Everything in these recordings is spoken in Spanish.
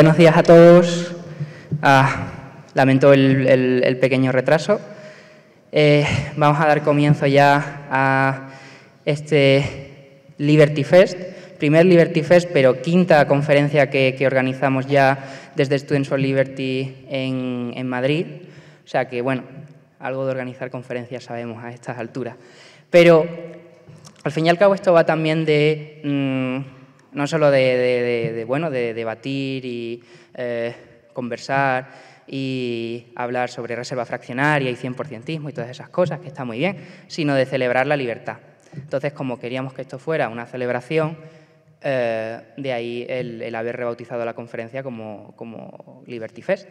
Buenos días a todos. Lamento el pequeño retraso. Vamos a dar comienzo ya a este Liberty Fest, primer Liberty Fest, pero quinta conferencia que organizamos ya desde Students for Liberty en Madrid. O sea que, bueno, algo de organizar conferencias sabemos a estas alturas. Pero, al fin y al cabo, esto va también de no solo de debatir y conversar y hablar sobre reserva fraccionaria y 100%ismo y todas esas cosas, que está muy bien, sino de celebrar la libertad. Entonces, como queríamos que esto fuera una celebración, de ahí el haber rebautizado la conferencia como Liberty Fest.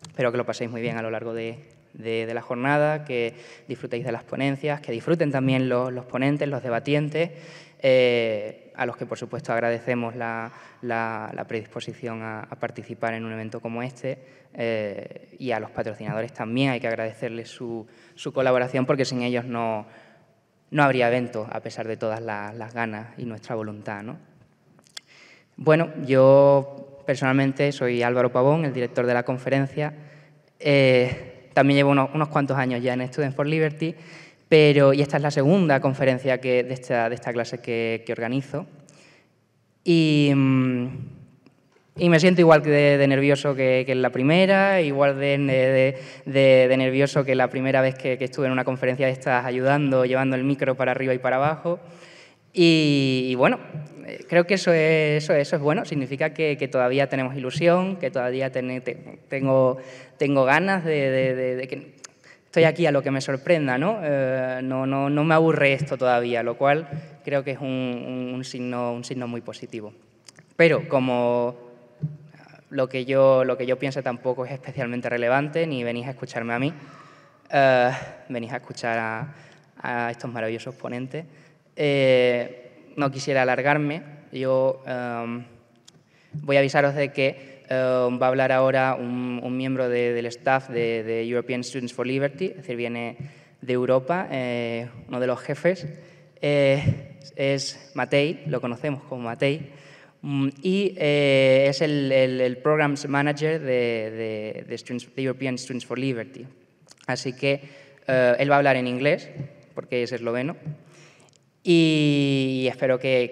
Espero que lo paséis muy bien a lo largo de la jornada, que disfrutéis de las ponencias, que disfruten también los ponentes, los debatientes, a los que, por supuesto, agradecemos la predisposición a participar en un evento como este, y a los patrocinadores también hay que agradecerles su colaboración, porque sin ellos no habría evento, a pesar de todas las ganas y nuestra voluntad, ¿no? Bueno, yo personalmente soy Álvaro Pavón, el director de la conferencia. También llevo unos cuantos años ya en Students for Liberty, y esta es la segunda conferencia de esta clase que organizo. Y me siento igual de nervioso que en la primera, igual de nervioso que la primera vez que estuve en una conferencia de estas ayudando, llevando el micro para arriba y para abajo. Y bueno, creo que eso es bueno, significa que todavía tenemos ilusión, que todavía tengo ganas de que estoy aquí a lo que me sorprenda, ¿no? No me aburre esto todavía, lo cual creo que es un signo muy positivo. Pero como lo que yo pienso tampoco es especialmente relevante, ni venís a escucharme a mí, venís a escuchar a estos maravillosos ponentes. No quisiera alargarme. Yo voy a avisaros de que va a hablar ahora un miembro del staff de European Students for Liberty, es decir, viene de Europa, uno de los jefes, es Matei, lo conocemos como Matei, y es el Programs Manager de European Students for Liberty. Así que él va a hablar en inglés, porque es esloveno, y espero que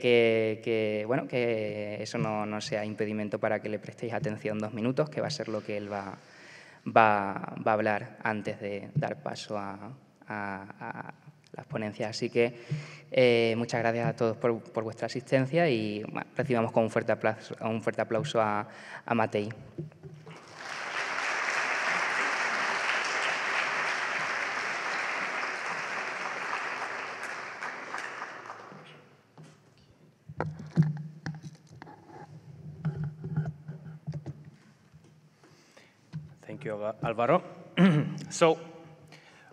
eso no sea impedimento para que le prestéis atención 2 minutos, que va a ser lo que él va a hablar antes de dar paso a las ponencias. Así que muchas gracias a todos por vuestra asistencia y recibamos con un fuerte aplauso a Matei. Thank you, Alvaro. So,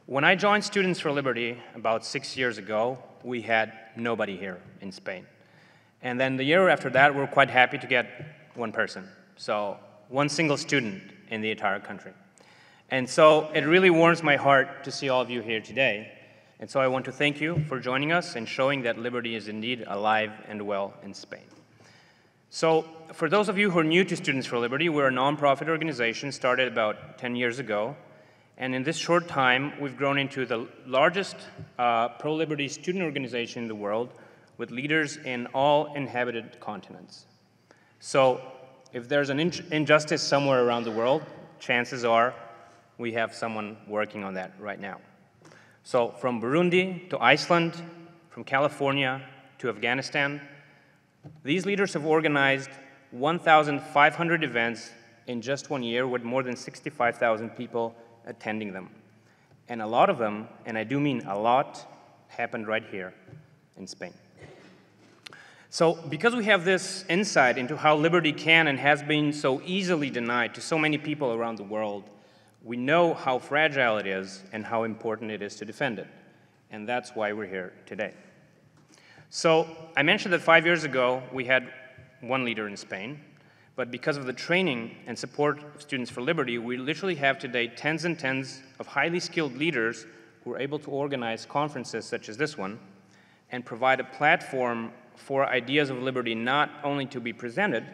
when I joined Students for Liberty about 6 years ago, we had nobody here in Spain. And then the year after that, we were quite happy to get one person. So, one single student in the entire country. And so, it really warms my heart to see all of you here today. And so, I want to thank you for joining us and showing that liberty is indeed alive and well in Spain. So, for those of you who are new to Students for Liberty, we're a nonprofit organization started about 10 years ago. And in this short time, we've grown into the largest pro-liberty student organization in the world with leaders in all inhabited continents. So, if there's an injustice somewhere around the world, chances are we have someone working on that right now. So, from Burundi to Iceland, from California to Afghanistan, these leaders have organized 1,500 events in just 1 year with more than 65,000 people attending them. And a lot of them, and I do mean a lot, happened right here in Spain. So because we have this insight into how liberty can and has been so easily denied to so many people around the world, we know how fragile it is and how important it is to defend it. And that's why we're here today. So I mentioned that 5 years ago, we had one leader in Spain, but because of the training and support of Students for Liberty, we literally have today tens and tens of highly skilled leaders who are able to organize conferences such as this one and provide a platform for ideas of liberty not only to be presented,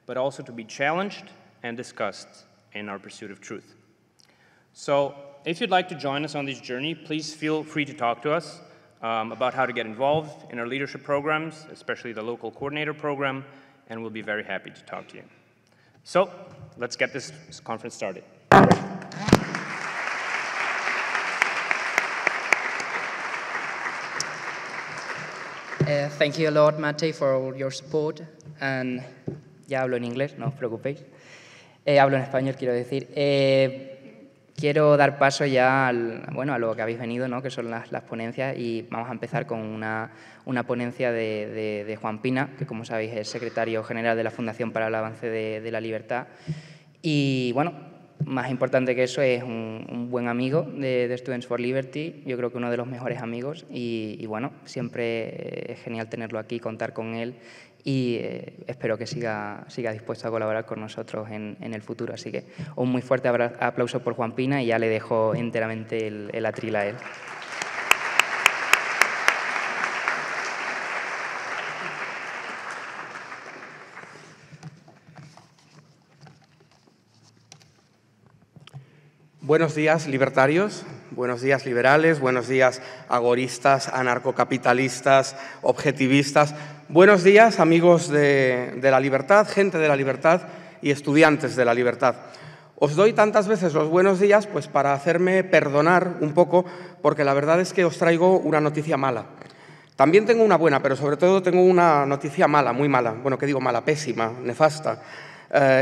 but also to be challenged and discussed in our pursuit of truth. So if you'd like to join us on this journey, please feel free to talk to us about how to get involved in our leadership programs, especially the local coordinator program, and we'll be very happy to talk to you. So let's get this conference started. Thank you a lot, Mate, for all your support. And ya hablo en inglés, no os preocupéis. Hablo en español, quiero decir. Quiero dar paso ya a lo que habéis venido, ¿no? Que son las ponencias, y vamos a empezar con una ponencia de Juan Pina, que como sabéis es secretario general de la Fundación para el Avance de la Libertad. Y bueno, más importante que eso, es un buen amigo de Students for Liberty, yo creo que uno de los mejores amigos, y bueno, siempre es genial tenerlo aquí, contar con él, y espero que siga dispuesto a colaborar con nosotros en el futuro. Así que un muy fuerte aplauso por Juan Pina, y ya le dejo enteramente el atril a él. Buenos días, libertarios, buenos días, liberales, buenos días, agoristas, anarcocapitalistas, objetivistas. Buenos días, amigos de la libertad, gente de la libertad y estudiantes de la libertad. Os doy tantas veces los buenos días pues para hacerme perdonar un poco, porque la verdad es que os traigo una noticia mala. También tengo una buena, pero sobre todo tengo una noticia mala, muy mala. Bueno, ¿qué digo mala? Pésima, nefasta.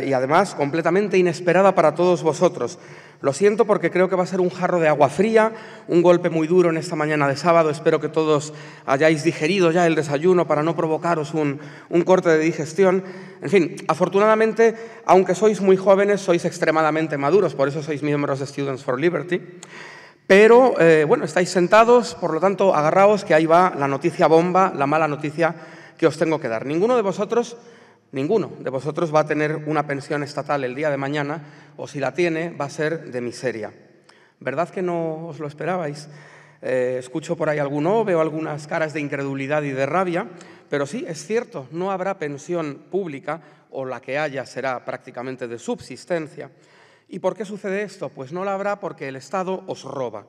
Y además completamente inesperada para todos vosotros. Lo siento porque creo que va a ser un jarro de agua fría, un golpe muy duro en esta mañana de sábado. Espero que todos hayáis digerido ya el desayuno para no provocaros un corte de digestión. En fin, afortunadamente, aunque sois muy jóvenes, sois extremadamente maduros, por eso sois miembros de Students for Liberty. Pero, bueno, estáis sentados, por lo tanto, agarraos que ahí va la noticia bomba, la mala noticia que os tengo que dar. Ninguno de vosotros va a tener una pensión estatal el día de mañana, o si la tiene, va a ser de miseria. ¿Verdad que no os lo esperabais? Escucho por ahí veo algunas caras de incredulidad y de rabia, pero sí, es cierto, no habrá pensión pública, o la que haya será prácticamente de subsistencia. ¿Y por qué sucede esto? Pues no la habrá porque el Estado os roba.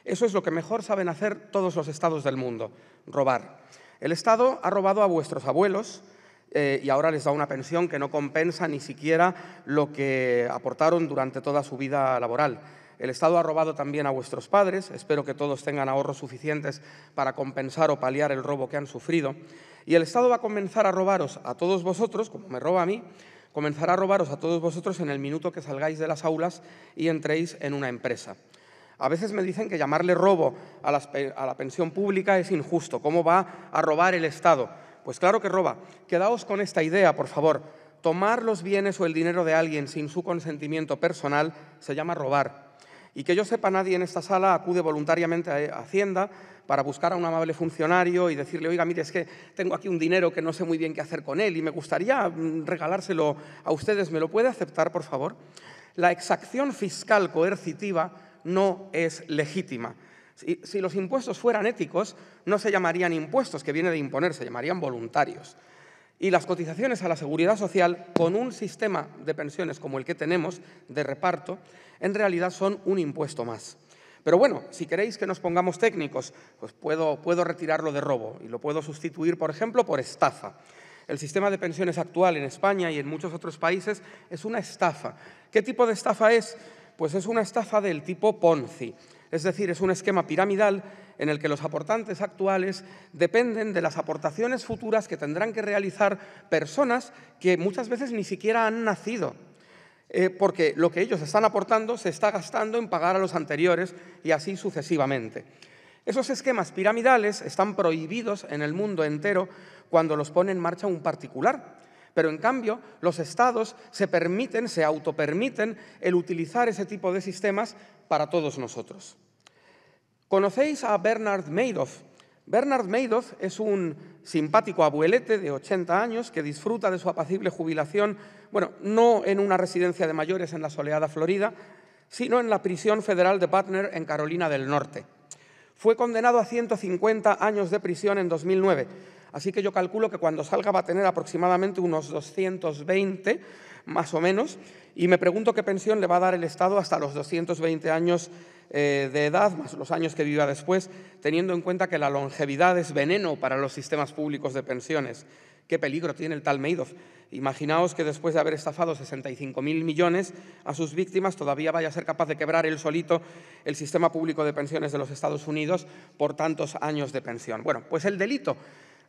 Eso es lo que mejor saben hacer todos los estados del mundo, robar. El Estado ha robado a vuestros abuelos, y ahora les da una pensión que no compensa ni siquiera lo que aportaron durante toda su vida laboral. El Estado ha robado también a vuestros padres, espero que todos tengan ahorros suficientes para compensar o paliar el robo que han sufrido. Y el Estado va a comenzar a robaros a todos vosotros, como me roba a mí, comenzará a robaros a todos vosotros en el minuto que salgáis de las aulas y entréis en una empresa. A veces me dicen que llamarle robo a la pensión pública es injusto. ¿Cómo va a robar el Estado? Pues claro que roba. Quedaos con esta idea, por favor. Tomar los bienes o el dinero de alguien sin su consentimiento personal se llama robar. Y que yo sepa, nadie en esta sala acude voluntariamente a Hacienda para buscar a un amable funcionario y decirle, oiga, mire, es que tengo aquí un dinero que no sé muy bien qué hacer con él y me gustaría regalárselo a ustedes. ¿Me lo puede aceptar, por favor? La exacción fiscal coercitiva no es legítima. Si los impuestos fueran éticos, no se llamarían impuestos, que viene de imponer, se llamarían voluntarios. Y las cotizaciones a la Seguridad Social, con un sistema de pensiones como el que tenemos, de reparto, en realidad son un impuesto más. Pero bueno, si queréis que nos pongamos técnicos, pues puedo retirarlo de robo y lo puedo sustituir, por ejemplo, por estafa. El sistema de pensiones actual en España y en muchos otros países es una estafa. ¿Qué tipo de estafa es? Pues es una estafa del tipo Ponzi. Es decir, es un esquema piramidal en el que los aportantes actuales dependen de las aportaciones futuras que tendrán que realizar personas que muchas veces ni siquiera han nacido, porque lo que ellos están aportando se está gastando en pagar a los anteriores y así sucesivamente. Esos esquemas piramidales están prohibidos en el mundo entero cuando los pone en marcha un particular. Pero, en cambio, los estados se autopermiten el utilizar ese tipo de sistemas para todos nosotros. ¿Conocéis a Bernard Madoff? Bernard Madoff es un simpático abuelete de 80 años que disfruta de su apacible jubilación, bueno, no en una residencia de mayores en la soleada Florida, sino en la prisión federal de Butner, en Carolina del Norte. Fue condenado a 150 años de prisión en 2009. Así que yo calculo que cuando salga va a tener aproximadamente unos 220, más o menos, y me pregunto qué pensión le va a dar el Estado hasta los 220 años de edad, más los años que viva después, teniendo en cuenta que la longevidad es veneno para los sistemas públicos de pensiones. Qué peligro tiene el tal Madoff. Imaginaos que después de haber estafado 65.000 millones a sus víctimas, todavía vaya a ser capaz de quebrar él solito el sistema público de pensiones de los Estados Unidos por tantos años de pensión. Bueno, pues el delito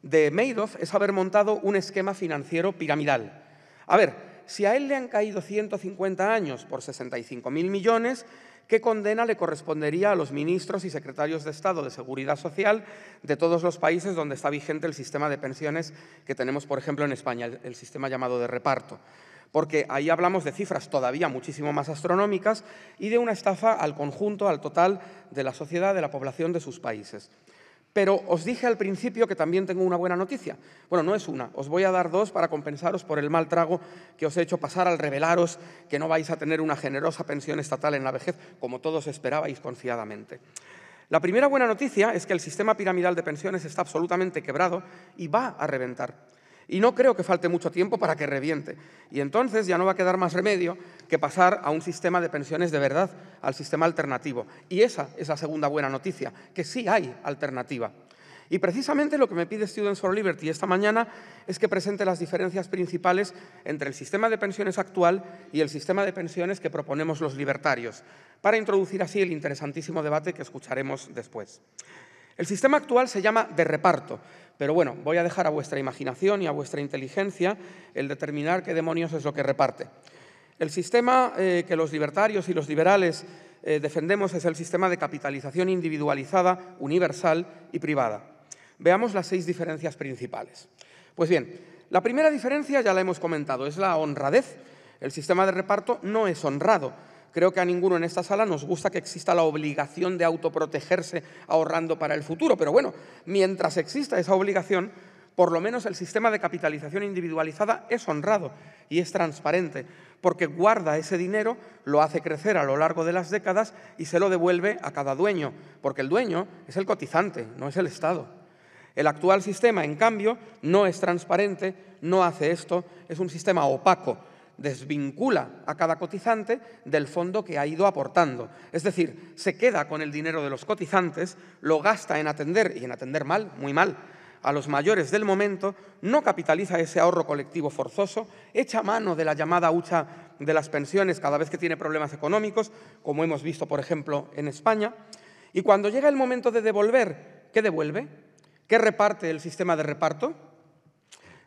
de Madoff es haber montado un esquema financiero piramidal. A ver, si a él le han caído 150 años por 65.000 millones, ¿qué condena le correspondería a los ministros y secretarios de Estado de Seguridad Social de todos los países donde está vigente el sistema de pensiones que tenemos, por ejemplo, en España, el sistema llamado de reparto? Porque ahí hablamos de cifras todavía muchísimo más astronómicas y de una estafa al conjunto, al total de la sociedad, de la población de sus países. Pero os dije al principio que también tengo una buena noticia. Bueno, no es una, os voy a dar dos para compensaros por el mal trago que os he hecho pasar al revelaros que no vais a tener una generosa pensión estatal en la vejez, como todos esperabais confiadamente. La primera buena noticia es que el sistema piramidal de pensiones está absolutamente quebrado y va a reventar. Y no creo que falte mucho tiempo para que reviente. Y entonces ya no va a quedar más remedio que pasar a un sistema de pensiones de verdad, al sistema alternativo. Y esa es la segunda buena noticia, que sí hay alternativa. Y precisamente lo que me pide Students for Liberty esta mañana es que presente las diferencias principales entre el sistema de pensiones actual y el sistema de pensiones que proponemos los libertarios, para introducir así el interesantísimo debate que escucharemos después. El sistema actual se llama de reparto, pero bueno, voy a dejar a vuestra imaginación y a vuestra inteligencia el determinar qué demonios es lo que reparte. El sistema que los libertarios y los liberales defendemos es el sistema de capitalización individualizada, universal y privada. Veamos las 6 diferencias principales. Pues bien, la primera diferencia ya la hemos comentado, es la honradez. El sistema de reparto no es honrado. Creo que a ninguno en esta sala nos gusta que exista la obligación de autoprotegerse ahorrando para el futuro, pero bueno, mientras exista esa obligación, por lo menos el sistema de capitalización individualizada es honrado y es transparente, porque guarda ese dinero, lo hace crecer a lo largo de las décadas y se lo devuelve a cada dueño, porque el dueño es el cotizante, no es el Estado. El actual sistema, en cambio, no es transparente, no hace esto, es un sistema opaco, desvincula a cada cotizante del fondo que ha ido aportando. Es decir, se queda con el dinero de los cotizantes, lo gasta en atender, y en atender mal, muy mal, a los mayores del momento, no capitaliza ese ahorro colectivo forzoso, echa mano de la llamada hucha de las pensiones cada vez que tiene problemas económicos, como hemos visto, por ejemplo, en España, y cuando llega el momento de devolver, ¿qué devuelve? ¿Qué reparte el sistema de reparto?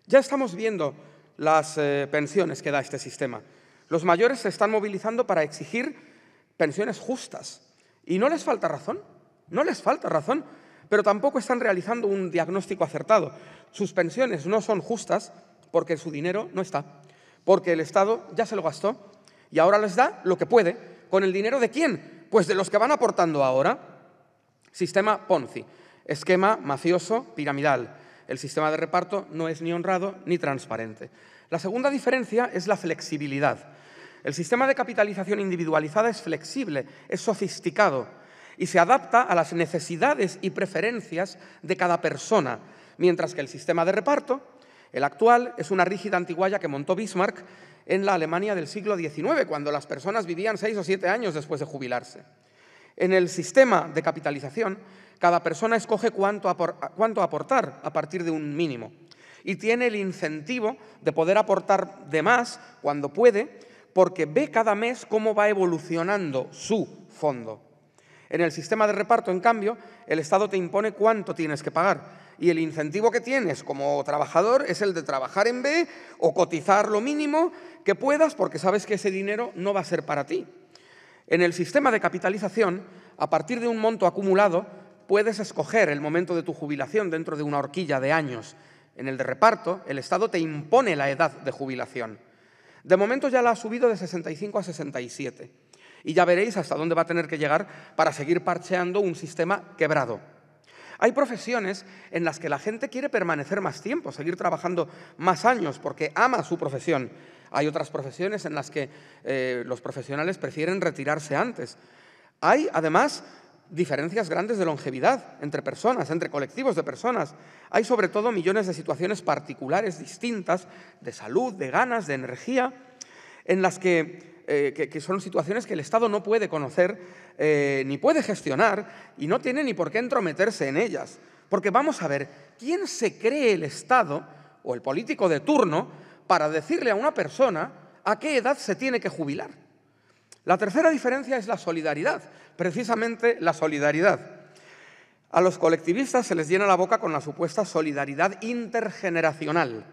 Ya estamos viendo las pensiones que da este sistema. Los mayores se están movilizando para exigir pensiones justas. Y no les falta razón, pero tampoco están realizando un diagnóstico acertado. Sus pensiones no son justas porque su dinero no está, porque el Estado ya se lo gastó y ahora les da lo que puede. ¿Con el dinero de quién? Pues de los que van aportando ahora. Sistema Ponzi, esquema mafioso piramidal. El sistema de reparto no es ni honrado ni transparente. La segunda diferencia es la flexibilidad. El sistema de capitalización individualizada es flexible, es sofisticado y se adapta a las necesidades y preferencias de cada persona, mientras que el sistema de reparto, el actual, es una rígida antigualla que montó Bismarck en la Alemania del siglo XIX, cuando las personas vivían 6 o 7 años después de jubilarse. En el sistema de capitalización, cada persona escoge cuánto aportar a partir de un mínimo y tiene el incentivo de poder aportar de más cuando puede, porque ve cada mes cómo va evolucionando su fondo. En el sistema de reparto, en cambio, el Estado te impone cuánto tienes que pagar y el incentivo que tienes como trabajador es el de trabajar en B o cotizar lo mínimo que puedas porque sabes que ese dinero no va a ser para ti. En el sistema de capitalización, a partir de un monto acumulado, puedes escoger el momento de tu jubilación dentro de una horquilla de años. En el de reparto, el Estado te impone la edad de jubilación. De momento ya la ha subido de 65 a 67. Y ya veréis hasta dónde va a tener que llegar para seguir parcheando un sistema quebrado. Hay profesiones en las que la gente quiere permanecer más tiempo, seguir trabajando más años porque ama su profesión. Hay otras profesiones en las que los profesionales prefieren retirarse antes. Hay, además, diferencias grandes de longevidad entre personas, entre colectivos de personas. Hay sobre todo millones de situaciones particulares distintas de salud, de ganas, de energía, en las que son situaciones que el Estado no puede conocer ni puede gestionar y no tiene ni por qué entrometerse en ellas. Porque vamos a ver, ¿quién se cree el Estado o el político de turno para decirle a una persona a qué edad se tiene que jubilar? La tercera diferencia es la solidaridad, precisamente la solidaridad. A los colectivistas se les llena la boca con la supuesta solidaridad intergeneracional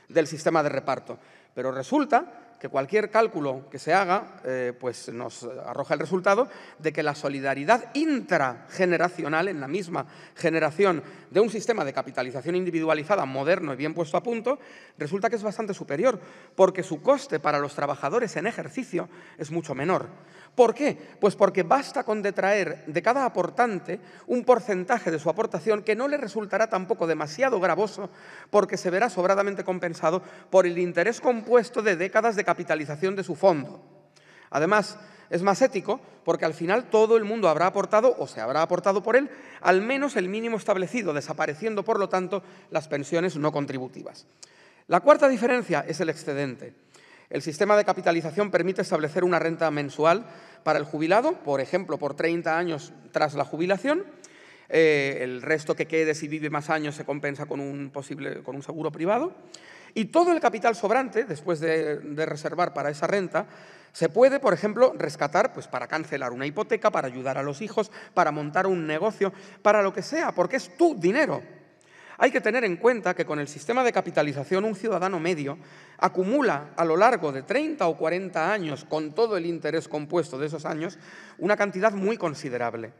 del sistema de reparto, pero resulta que cualquier cálculo que se haga pues nos arroja el resultado de que la solidaridad intrageneracional en la misma generación de un sistema de capitalización individualizada, moderno y bien puesto a punto, resulta que es bastante superior, porque su coste para los trabajadores en ejercicio es mucho menor. ¿Por qué? Pues porque basta con detraer de cada aportante un porcentaje de su aportación que no le resultará tampoco demasiado gravoso, porque se verá sobradamente compensado por el interés compuesto de décadas de capitalización de su fondo. Además, es más ético porque al final todo el mundo habrá aportado, o se habrá aportado por él, al menos el mínimo establecido, desapareciendo, por lo tanto, las pensiones no contributivas. La cuarta diferencia es el excedente. El sistema de capitalización permite establecer una renta mensual para el jubilado, por ejemplo, por 30 años tras la jubilación. El resto que quede, si vive más años, se compensa con un seguro privado. Y todo el capital sobrante, después de reservar para esa renta, se puede, por ejemplo, rescatar pues, para cancelar una hipoteca, para ayudar a los hijos, para montar un negocio, para lo que sea, porque es tu dinero. Hay que tener en cuenta que con el sistema de capitalización un ciudadano medio acumula a lo largo de 30 o 40 años, con todo el interés compuesto de esos años, una cantidad muy considerable.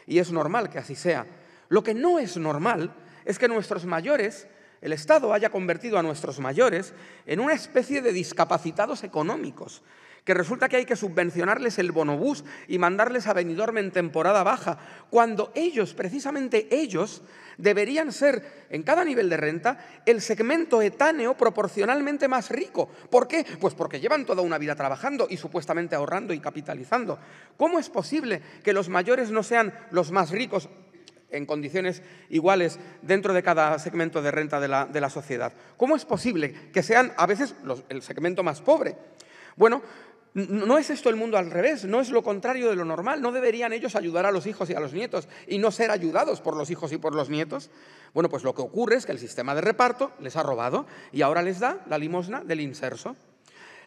Y es normal que así sea. Lo que no es normal es que nuestros mayores, el Estado haya convertido a nuestros mayores en una especie de discapacitados económicos, que resulta que hay que subvencionarles el bonobús y mandarles a Benidorm en temporada baja, cuando ellos, precisamente ellos, deberían ser, en cada nivel de renta, el segmento etáneo proporcionalmente más rico. ¿Por qué? Pues porque llevan toda una vida trabajando y supuestamente ahorrando y capitalizando. ¿Cómo es posible que los mayores no sean los más ricos en condiciones iguales dentro de cada segmento de renta de la sociedad? ¿Cómo es posible que sean a veces el segmento más pobre? Bueno, ¿no es esto el mundo al revés? ¿No es lo contrario de lo normal? ¿No deberían ellos ayudar a los hijos y a los nietos y no ser ayudados por los hijos y por los nietos? Bueno, pues lo que ocurre es que el sistema de reparto les ha robado y ahora les da la limosna del inserso.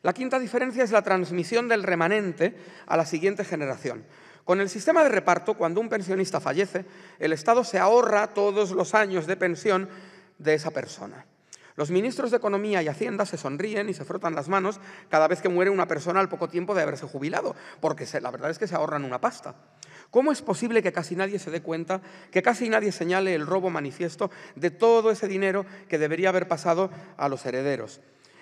La quinta diferencia es la transmisión del remanente a la siguiente generación. Con el sistema de reparto, cuando un pensionista fallece, el Estado se ahorra todos los años de pensión de esa persona. Los ministros de Economía y Hacienda se sonríen y se frotan las manos cada vez que muere una persona al poco tiempo de haberse jubilado, porque la verdad es que se ahorran una pasta. ¿Cómo es posible que casi nadie se dé cuenta, que casi nadie señale el robo manifiesto de todo ese dinero que debería haber pasado a los herederos?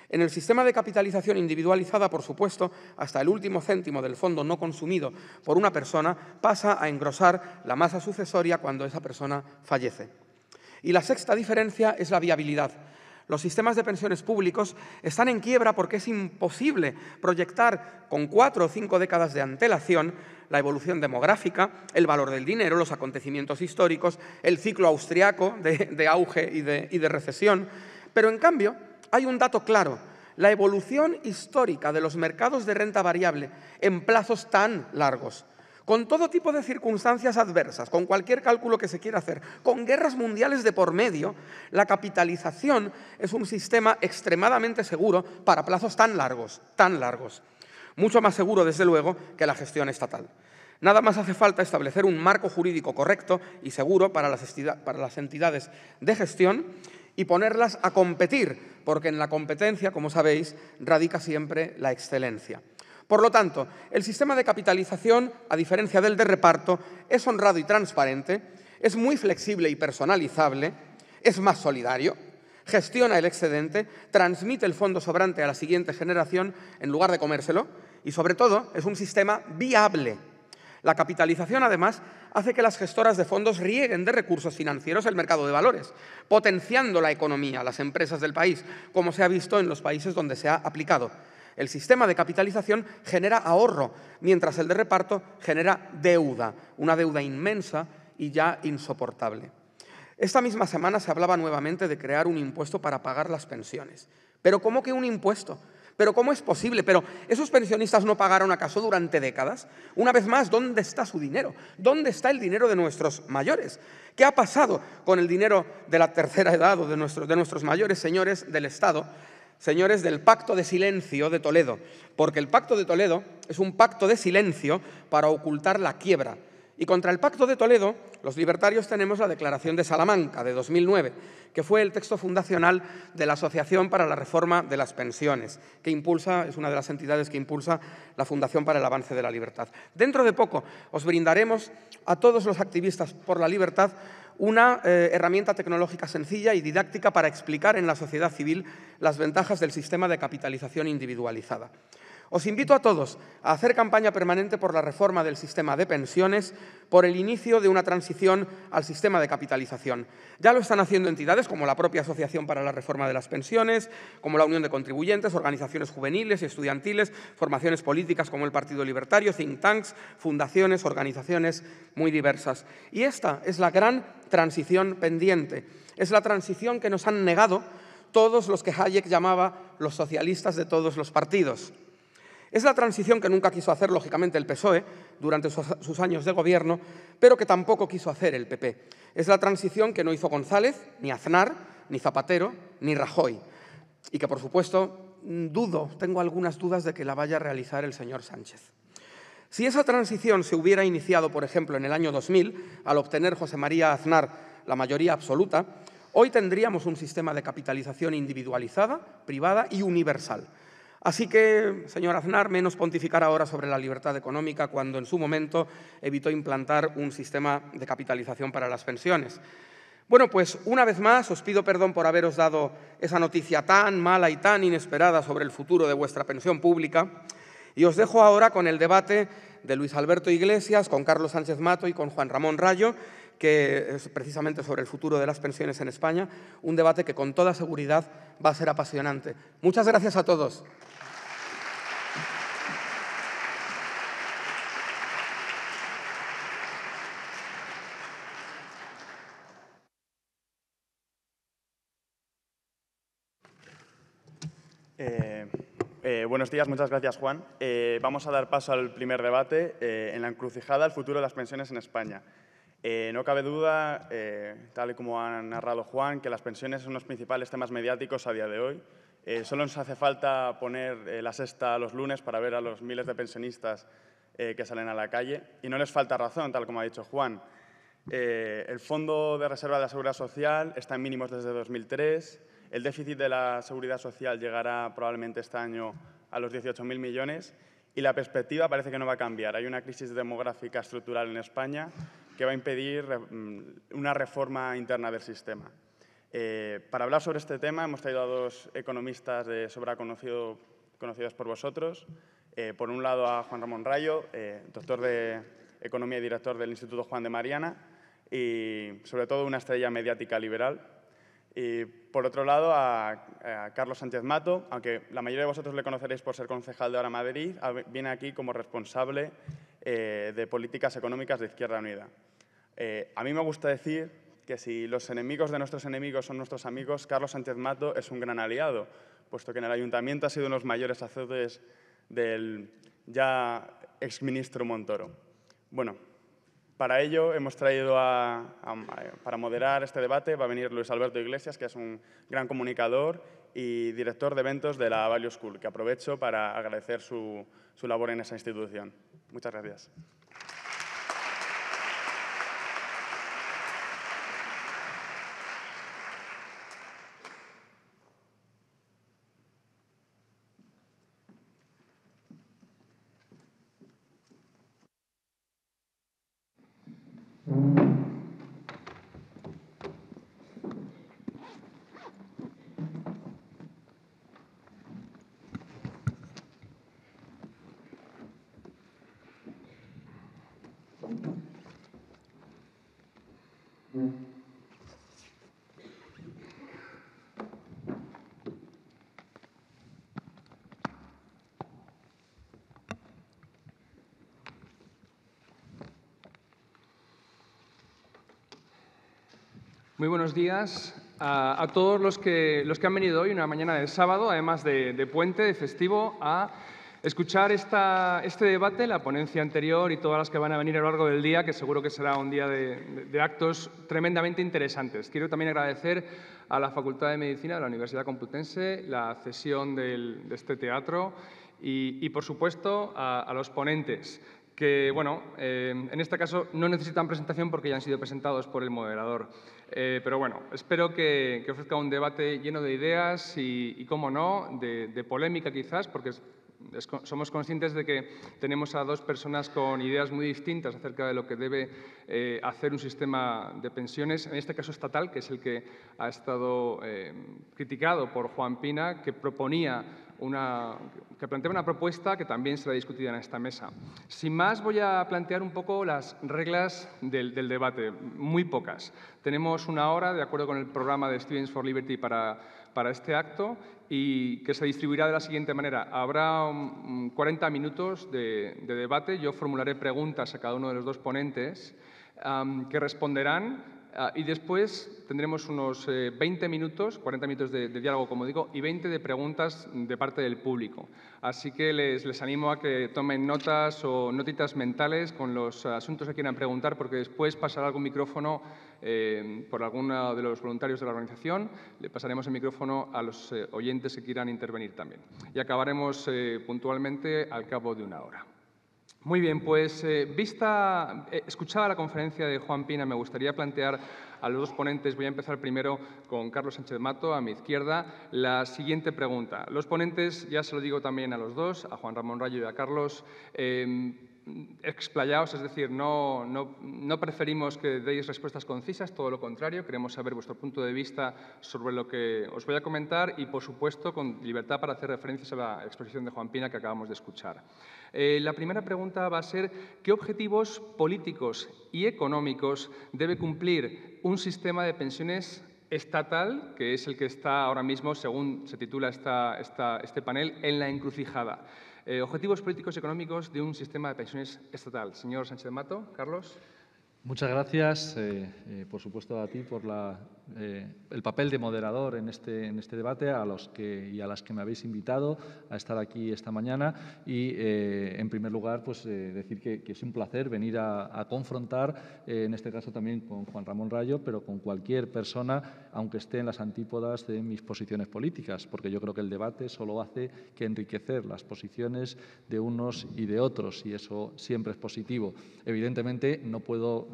En el sistema de capitalización individualizada, por supuesto, hasta el último céntimo del fondo no consumido por una persona pasa a engrosar la masa sucesoria cuando esa persona fallece. Y la sexta diferencia es la viabilidad. Los sistemas de pensiones públicos están en quiebra porque es imposible proyectar con 4 o 5 décadas de antelación la evolución demográfica, el valor del dinero, los acontecimientos históricos, el ciclo austriaco de auge y de recesión. Pero, en cambio, hay un dato claro: la evolución histórica de los mercados de renta variable en plazos tan largos, con todo tipo de circunstancias adversas, con cualquier cálculo que se quiera hacer, con guerras mundiales de por medio, la capitalización es un sistema extremadamente seguro para plazos tan largos, mucho más seguro, desde luego, que la gestión estatal. Nada más hace falta establecer un marco jurídico correcto y seguro para las entidades de gestión y ponerlas a competir, porque en la competencia, como sabéis, radica siempre la excelencia. Por lo tanto, el sistema de capitalización, a diferencia del de reparto, es honrado y transparente, es muy flexible y personalizable, es más solidario, gestiona el excedente, transmite el fondo sobrante a la siguiente generación en lugar de comérselo y, sobre todo, es un sistema viable. La capitalización, además, hace que las gestoras de fondos rieguen de recursos financieros el mercado de valores, potenciando la economía, las empresas del país, como se ha visto en los países donde se ha aplicado. El sistema de capitalización genera ahorro, mientras el de reparto genera deuda, una deuda inmensa y ya insoportable. Esta misma semana se hablaba nuevamente de crear un impuesto para pagar las pensiones. ¿Pero cómo que un impuesto? ¿Pero cómo es posible? ¿Pero esos pensionistas no pagaron acaso durante décadas? Una vez más, ¿dónde está su dinero? ¿Dónde está el dinero de nuestros mayores? ¿Qué ha pasado con el dinero de la tercera edad o de nuestros mayores señores del Estado, señores del Pacto de Silencio de Toledo? Porque el Pacto de Toledo es un pacto de silencio para ocultar la quiebra. Y contra el Pacto de Toledo, los libertarios tenemos la Declaración de Salamanca, de 2009, que fue el texto fundacional de la Asociación para la Reforma de las Pensiones, que es una de las entidades que impulsa la Fundación para el Avance de la Libertad. Dentro de poco os brindaremos a todos los activistas por la libertad una herramienta tecnológica sencilla y didáctica para explicar en la sociedad civil las ventajas del sistema de capitalización individualizada. Os invito a todos a hacer campaña permanente por la reforma del sistema de pensiones, por el inicio de una transición al sistema de capitalización. Ya lo están haciendo entidades como la propia Asociación para la Reforma de las Pensiones, como la Unión de Contribuyentes, organizaciones juveniles y estudiantiles, formaciones políticas como el Partido Libertario, think tanks, fundaciones, organizaciones muy diversas. Y esta es la gran transición pendiente. Es la transición que nos han negado todos los que Hayek llamaba los socialistas de todos los partidos. Es la transición que nunca quiso hacer, lógicamente, el PSOE durante sus años de gobierno, pero que tampoco quiso hacer el PP. Es la transición que no hizo González, ni Aznar, ni Zapatero, ni Rajoy. Y que, por supuesto, tengo algunas dudas de que la vaya a realizar el señor Sánchez. Si esa transición se hubiera iniciado, por ejemplo, en el año 2000, al obtener José María Aznar la mayoría absoluta, hoy tendríamos un sistema de capitalización individualizada, privada y universal. Así que, señor Aznar, menos pontificar ahora sobre la libertad económica cuando en su momento evitó implantar un sistema de capitalización para las pensiones. Bueno, pues una vez más os pido perdón por haberos dado esa noticia tan mala y tan inesperada sobre el futuro de vuestra pensión pública y os dejo ahora con el debate de Luis Alberto Iglesias, con Carlos Sánchez Mato y con Juan Ramón Rayo, que es precisamente sobre el futuro de las pensiones en España, un debate que con toda seguridad va a ser apasionante. Muchas gracias a todos. Buenos días, muchas gracias, Juan. Vamos a dar paso al primer debate en la encrucijada, el futuro de las pensiones en España. No cabe duda, tal y como ha narrado Juan, que las pensiones son los principales temas mediáticos a día de hoy. Solo nos hace falta poner la sexta los lunes para ver a los miles de pensionistas que salen a la calle. Y no les falta razón, tal como ha dicho Juan. El Fondo de Reserva de la Seguridad Social está en mínimos desde 2003. El déficit de la Seguridad Social llegará probablemente este año a los 18.000 millones y la perspectiva parece que no va a cambiar. Hay una crisis demográfica estructural en España que va a impedir una reforma interna del sistema. Para hablar sobre este tema hemos traído a dos economistas de sobra conocidos por vosotros. Por un lado a Juan Ramón Rayo, doctor de Economía y director del Instituto Juan de Mariana y, sobre todo, una estrella mediática liberal. Y, por otro lado, a Carlos Sánchez Mato, aunque la mayoría de vosotros le conoceréis por ser concejal de Ahora Madrid, viene aquí como responsable de políticas económicas de Izquierda Unida. A mí me gusta decir que si los enemigos de nuestros enemigos son nuestros amigos, Carlos Sánchez Mato es un gran aliado, puesto que en el ayuntamiento ha sido uno de los mayores hacedores del ya exministro Montoro. Bueno, para ello hemos traído para moderar este debate, va a venir Luis Alberto Iglesias, que es un gran comunicador y director de eventos de la Value School, que aprovecho para agradecer su labor en esa institución. Muchas gracias. Muy buenos días a todos los que han venido hoy, una mañana de sábado, además de puente, de festivo, a escuchar este debate, la ponencia anterior y todas las que van a venir a lo largo del día, que seguro que será un día de actos tremendamente interesantes. Quiero también agradecer a la Facultad de Medicina de la Universidad Complutense la cesión de este teatro y por supuesto, a los ponentes, que, bueno, en este caso no necesitan presentación porque ya han sido presentados por el moderador. Pero bueno, espero que ofrezca un debate lleno de ideas y cómo no, de polémica quizás, porque somos conscientes de que tenemos a dos personas con ideas muy distintas acerca de lo que debe hacer un sistema de pensiones, en este caso estatal, que es el que ha estado criticado por Juan Pina, que planteaba una propuesta que también será discutida en esta mesa. Sin más, voy a plantear un poco las reglas del debate, muy pocas. Tenemos una hora, de acuerdo con el programa de Students for Liberty, para este acto, y que se distribuirá de la siguiente manera. Habrá 40 minutos de debate. Yo formularé preguntas a cada uno de los dos ponentes que responderán. Y después tendremos unos 20 minutos, 40 minutos de diálogo, como digo, y 20 de preguntas de parte del público. Así que les animo a que tomen notas o notitas mentales con los asuntos que quieran preguntar, porque después pasará algún micrófono por alguno de los voluntarios de la organización. Le pasaremos el micrófono a los oyentes que quieran intervenir también. Y acabaremos puntualmente al cabo de una hora. Muy bien, pues escuchada la conferencia de Juan Pina, me gustaría plantear a los dos ponentes. Voy a empezar primero con Carlos Sánchez Mato, a mi izquierda, la siguiente pregunta. Los ponentes, ya se lo digo también a los dos, a Juan Ramón Rayo y a Carlos, explayaos, es decir, no preferimos que deis respuestas concisas, todo lo contrario, queremos saber vuestro punto de vista sobre lo que os voy a comentar y, por supuesto, con libertad para hacer referencias a la exposición de Juan Pina que acabamos de escuchar. La primera pregunta va a ser: ¿qué objetivos políticos y económicos debe cumplir un sistema de pensiones estatal, que es el que está ahora mismo, según se titula este panel, en la encrucijada? Objetivos políticos y económicos de un sistema de pensiones estatal. Señor Sánchez Mato, Carlos. Muchas gracias, por supuesto, a ti por el papel de moderador en este debate, a los y a las que me habéis invitado a estar aquí esta mañana. Y, en primer lugar, pues decir que es un placer venir a confrontar, en este caso también con Juan Ramón Rayo, pero con cualquier persona, aunque esté en las antípodas de mis posiciones políticas, porque yo creo que el debate solo hace que enriquecer las posiciones de unos y de otros, y eso siempre es positivo. Evidentemente, no puedo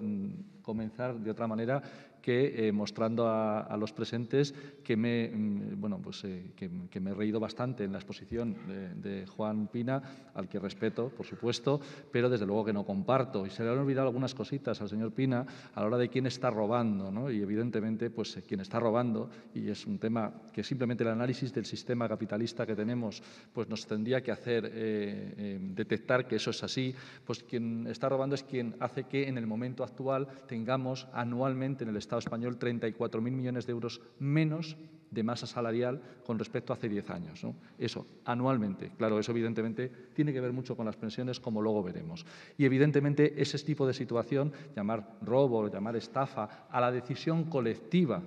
comenzar de otra manera que mostrando a los presentes que me he reído bastante en la exposición de Juan Pina, al que respeto, por supuesto, pero desde luego que no comparto. Y se le han olvidado algunas cositas al señor Pina a la hora de quién está robando, ¿no? Y evidentemente, pues quien está robando, y es un tema que simplemente el análisis del sistema capitalista que tenemos pues nos tendría que hacer detectar que eso es así, pues quien está robando es quien hace que en el momento actual tengamos anualmente en el Estado español 34.000 millones de euros menos de masa salarial con respecto a hace 10 años, ¿no? Eso, anualmente. Claro, eso evidentemente tiene que ver mucho con las pensiones, como luego veremos. Y evidentemente ese tipo de situación, llamar robo, llamar estafa, a la decisión colectiva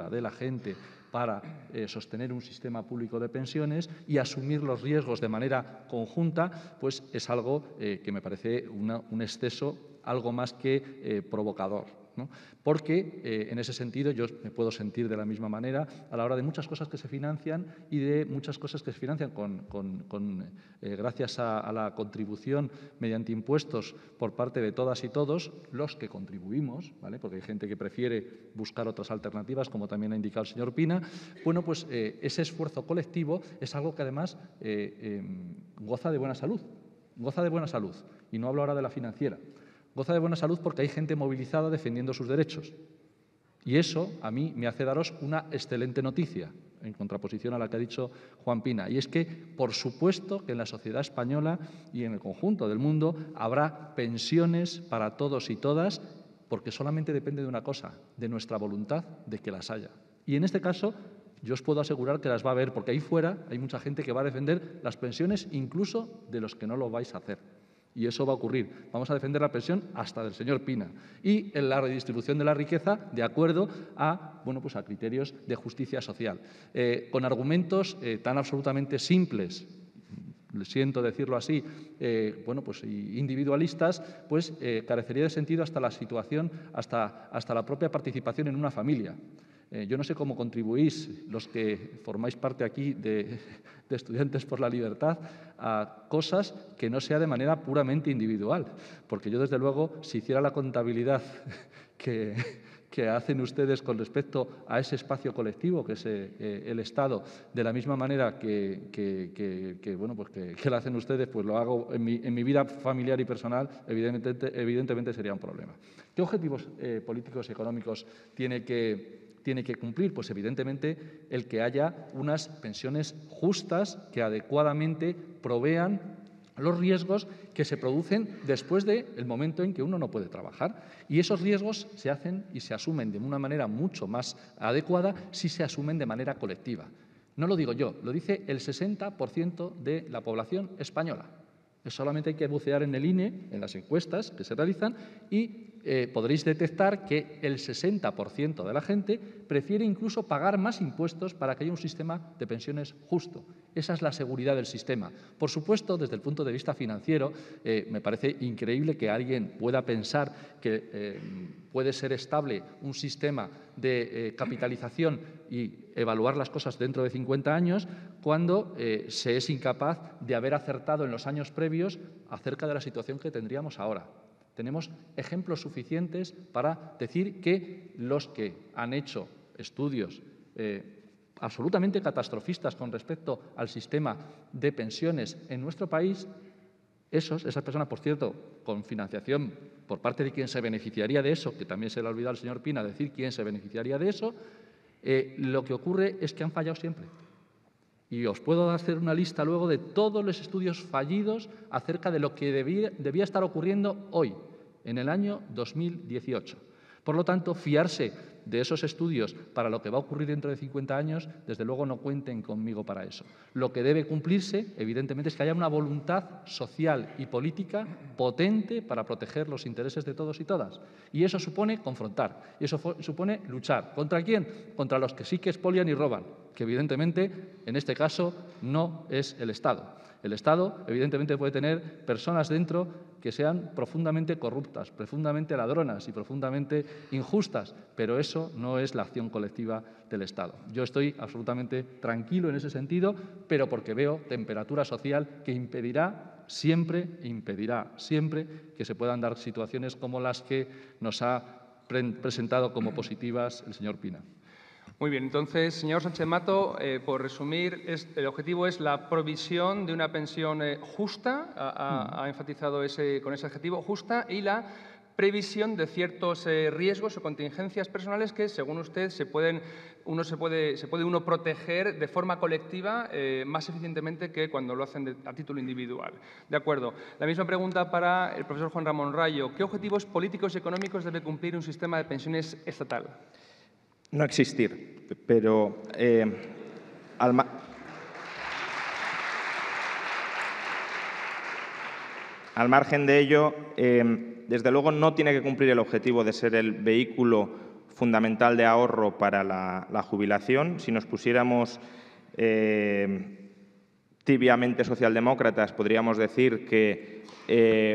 de la gente para sostener un sistema público de pensiones y asumir los riesgos de manera conjunta, pues es algo que me parece un exceso algo más que provocador, ¿no? Porque en ese sentido yo me puedo sentir de la misma manera a la hora de muchas cosas que se financian y de muchas cosas que se financian gracias a la contribución mediante impuestos por parte de todas y todos los que contribuimos, ¿vale? Porque hay gente que prefiere buscar otras alternativas, como también ha indicado el señor Pina. Bueno, pues ese esfuerzo colectivo es algo que además goza de buena salud. Goza de buena salud. Y no hablo ahora de la financiera. Goza de buena salud porque hay gente movilizada defendiendo sus derechos. Y eso a mí me hace daros una excelente noticia, en contraposición a la que ha dicho Juan Pina. Y es que, por supuesto, que en la sociedad española y en el conjunto del mundo habrá pensiones para todos y todas, porque solamente depende de una cosa, de nuestra voluntad de que las haya. Y en este caso, yo os puedo asegurar que las va a haber, porque ahí fuera hay mucha gente que va a defender las pensiones incluso de los que no lo vais a hacer. Y eso va a ocurrir. Vamos a defender la pensión hasta del señor Pina. Y en la redistribución de la riqueza de acuerdo a, bueno, pues a criterios de justicia social. Con argumentos tan absolutamente simples, siento decirlo así, bueno, pues individualistas, pues carecería de sentido hasta la situación, hasta la propia participación en una familia. Yo no sé cómo contribuís, los que formáis parte aquí de Estudiantes por la Libertad, a cosas que no sea de manera puramente individual, porque yo, desde luego, si hiciera la contabilidad que hacen ustedes con respecto a ese espacio colectivo que es el Estado, de la misma manera que lo hacen ustedes, pues lo hago en mi vida familiar y personal, evidentemente sería un problema. ¿Qué objetivos políticos y económicos tiene que cumplir? Pues evidentemente el que haya unas pensiones justas que adecuadamente provean los riesgos que se producen después del momento en que uno no puede trabajar. Y esos riesgos se hacen y se asumen de una manera mucho más adecuada si se asumen de manera colectiva. No lo digo yo, lo dice el 60% de la población española. Solamente hay que bucear en el INE, en las encuestas que se realizan, y podréis detectar que el 60% de la gente prefiere incluso pagar más impuestos para que haya un sistema de pensiones justo. Esa es la seguridad del sistema. Por supuesto, desde el punto de vista financiero, me parece increíble que alguien pueda pensar que puede ser estable un sistema de capitalización y evaluar las cosas dentro de 50 años cuando se es incapaz de haber acertado en los años previos acerca de la situación que tendríamos ahora. Tenemos ejemplos suficientes para decir que los que han hecho estudios absolutamente catastrofistas con respecto al sistema de pensiones en nuestro país, esas personas, por cierto, con financiación por parte de quien se beneficiaría de eso, que también se le ha olvidado al señor Pina decir quién se beneficiaría de eso, lo que ocurre es que han fallado siempre. Y os puedo hacer una lista luego de todos los estudios fallidos acerca de lo que debía estar ocurriendo hoy, en el año 2018. Por lo tanto, fiarse de esos estudios para lo que va a ocurrir dentro de 50 años, desde luego no cuenten conmigo para eso. Lo que debe cumplirse, evidentemente, es que haya una voluntad social y política potente para proteger los intereses de todos y todas. Y eso supone confrontar, y eso supone luchar. ¿Contra quién? Contra los que sí que expolian y roban, que evidentemente, en este caso, no es el Estado. El Estado, evidentemente, puede tener personas dentro que sean profundamente corruptas, profundamente ladronas y profundamente injustas, pero eso no es la acción colectiva del Estado. Yo estoy absolutamente tranquilo en ese sentido, pero porque veo temperatura social que impedirá siempre que se puedan dar situaciones como las que nos ha presentado como positivas el señor Pina. Muy bien, entonces, señor Sánchez Mato, por resumir, el objetivo es la provisión de una pensión justa, ha enfatizado con ese adjetivo, justa, y la previsión de ciertos riesgos o contingencias personales que, según usted, se puede uno proteger de forma colectiva más eficientemente que cuando lo hacen a título individual. De acuerdo. La misma pregunta para el profesor Juan Ramón Rayo. ¿Qué objetivos políticos y económicos debe cumplir un sistema de pensiones estatal? No existir, pero al margen de ello, desde luego no tiene que cumplir el objetivo de ser el vehículo fundamental de ahorro para la jubilación. Si nos pusiéramos tibiamente socialdemócratas, podríamos decir que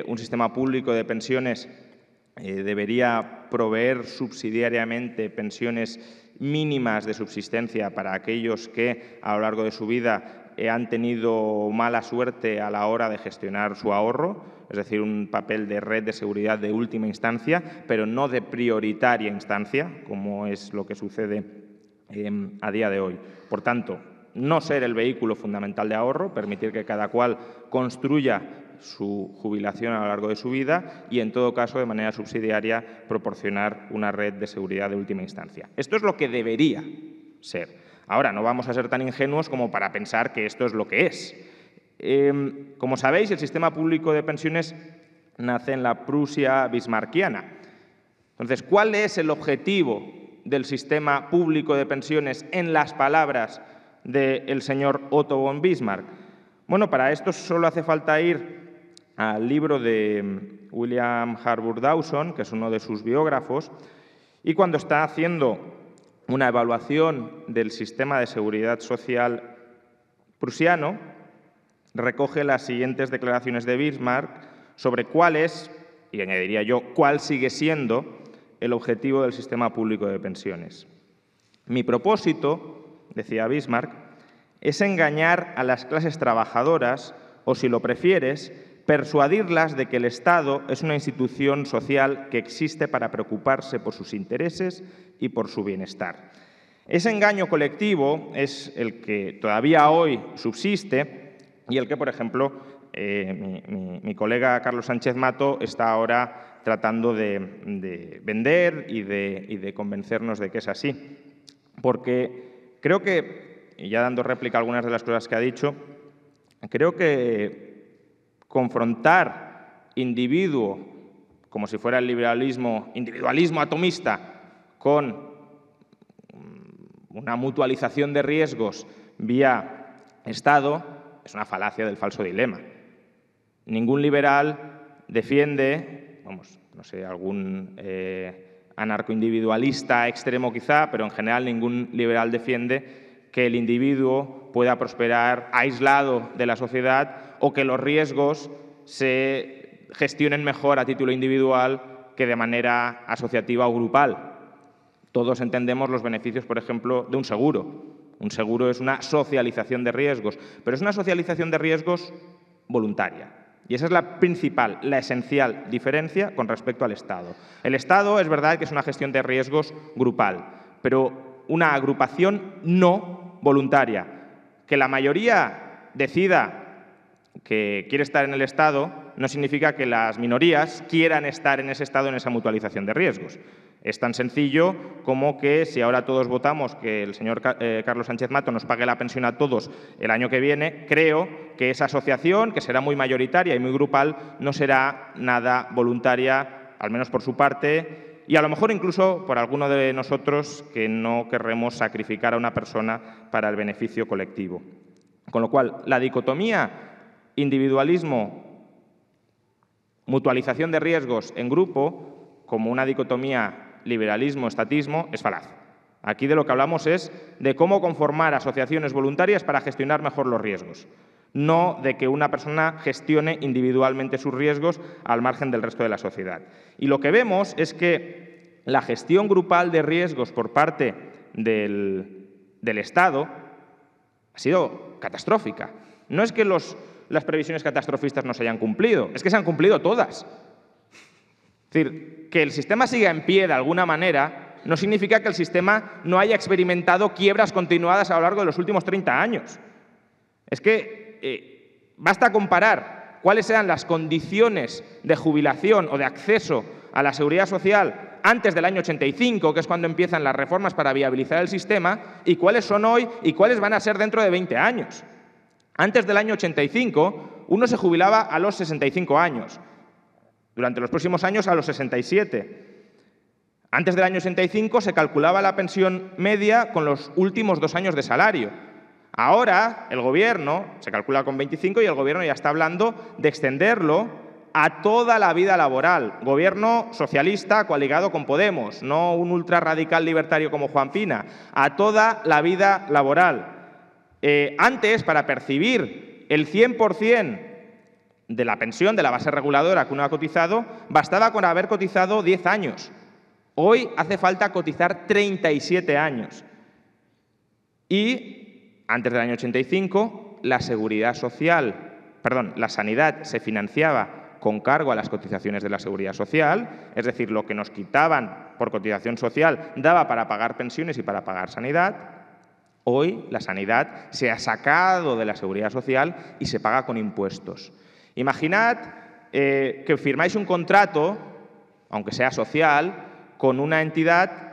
un sistema público de pensiones debería proveer subsidiariamente pensiones mínimas de subsistencia para aquellos que a lo largo de su vida han tenido mala suerte a la hora de gestionar su ahorro, es decir, un papel de red de seguridad de última instancia, pero no de prioritaria instancia, como es lo que sucede a día de hoy. Por tanto, no ser el vehículo fundamental de ahorro, permitir que cada cual construya su jubilación a lo largo de su vida y, en todo caso, de manera subsidiaria, proporcionar una red de seguridad de última instancia. Esto es lo que debería ser. Ahora, no vamos a ser tan ingenuos como para pensar que esto es lo que es. Como sabéis, el sistema público de pensiones nace en la Prusia bismarckiana. Entonces, ¿cuál es el objetivo del sistema público de pensiones en las palabras del señor Otto von Bismarck? Bueno, para esto solo hace falta ir al libro de William Harbour Dawson, que es uno de sus biógrafos, y cuando está haciendo una evaluación del sistema de seguridad social prusiano, recoge las siguientes declaraciones de Bismarck sobre cuál es, y añadiría yo, cuál sigue siendo el objetivo del sistema público de pensiones. Mi propósito, decía Bismarck, es engañar a las clases trabajadoras o, si lo prefieres, persuadirlas de que el Estado es una institución social que existe para preocuparse por sus intereses y por su bienestar. Ese engaño colectivo es el que todavía hoy subsiste y el que, por ejemplo, mi colega Carlos Sánchez Mato está ahora tratando de vender y de convencernos de que es así. Porque creo que, y ya dando réplica a algunas de las cosas que ha dicho, creo que confrontar individuo, como si fuera el individualismo atomista, con una mutualización de riesgos vía Estado, es una falacia del falso dilema. Ningún liberal defiende, no sé, algún anarcoindividualista extremo quizá, pero en general ningún liberal defiende que el individuo pueda prosperar aislado de la sociedad o que los riesgos se gestionen mejor a título individual que de manera asociativa o grupal. Todos entendemos los beneficios, por ejemplo, de un seguro. Un seguro es una socialización de riesgos, pero es una socialización de riesgos voluntaria. Y esa es la principal, la esencial diferencia con respecto al Estado. El Estado es verdad que es una gestión de riesgos grupal, pero una agrupación no voluntaria. Que la mayoría decida que quiere estar en el Estado no significa que las minorías quieran estar en ese Estado, en esa mutualización de riesgos. Es tan sencillo como que si ahora todos votamos que el señor Carlos Sánchez Mato nos pague la pensión a todos el año que viene, creo que esa asociación, que será muy mayoritaria y muy grupal, no será nada voluntaria, al menos por su parte, y a lo mejor incluso por alguno de nosotros que no querremos sacrificar a una persona para el beneficio colectivo. Con lo cual, la dicotomía individualismo, mutualización de riesgos en grupo, como una dicotomía liberalismo-estatismo, es falaz. Aquí de lo que hablamos es de cómo conformar asociaciones voluntarias para gestionar mejor los riesgos, no de que una persona gestione individualmente sus riesgos al margen del resto de la sociedad. Y lo que vemos es que la gestión grupal de riesgos por parte del Estado ha sido catastrófica. No es que las previsiones catastrofistas no se hayan cumplido, es que se han cumplido todas. Es decir, que el sistema siga en pie de alguna manera no significa que el sistema no haya experimentado quiebras continuadas a lo largo de los últimos 30 años. Es que basta comparar cuáles eran las condiciones de jubilación o de acceso a la seguridad social antes del año 85, que es cuando empiezan las reformas para viabilizar el sistema, y cuáles son hoy y cuáles van a ser dentro de 20 años. Antes del año 85, uno se jubilaba a los 65 años. Durante los próximos años, a los 67. Antes del año 85 se calculaba la pensión media con los últimos 2 años de salario. Ahora, el Gobierno se calcula con 25 y el Gobierno ya está hablando de extenderlo a toda la vida laboral. Gobierno socialista coaligado con Podemos, no un ultrarradical libertario como Juan Pina. A toda la vida laboral. Antes, para percibir el 100% de la pensión, de la base reguladora que uno ha cotizado, bastaba con haber cotizado 10 años. Hoy hace falta cotizar 37 años. Y antes del año 85, la sanidad se financiaba con cargo a las cotizaciones de la Seguridad Social, es decir, lo que nos quitaban por cotización social daba para pagar pensiones y para pagar sanidad. Hoy la sanidad se ha sacado de la Seguridad Social y se paga con impuestos. Imaginad que firmáis un contrato, aunque sea social, con una entidad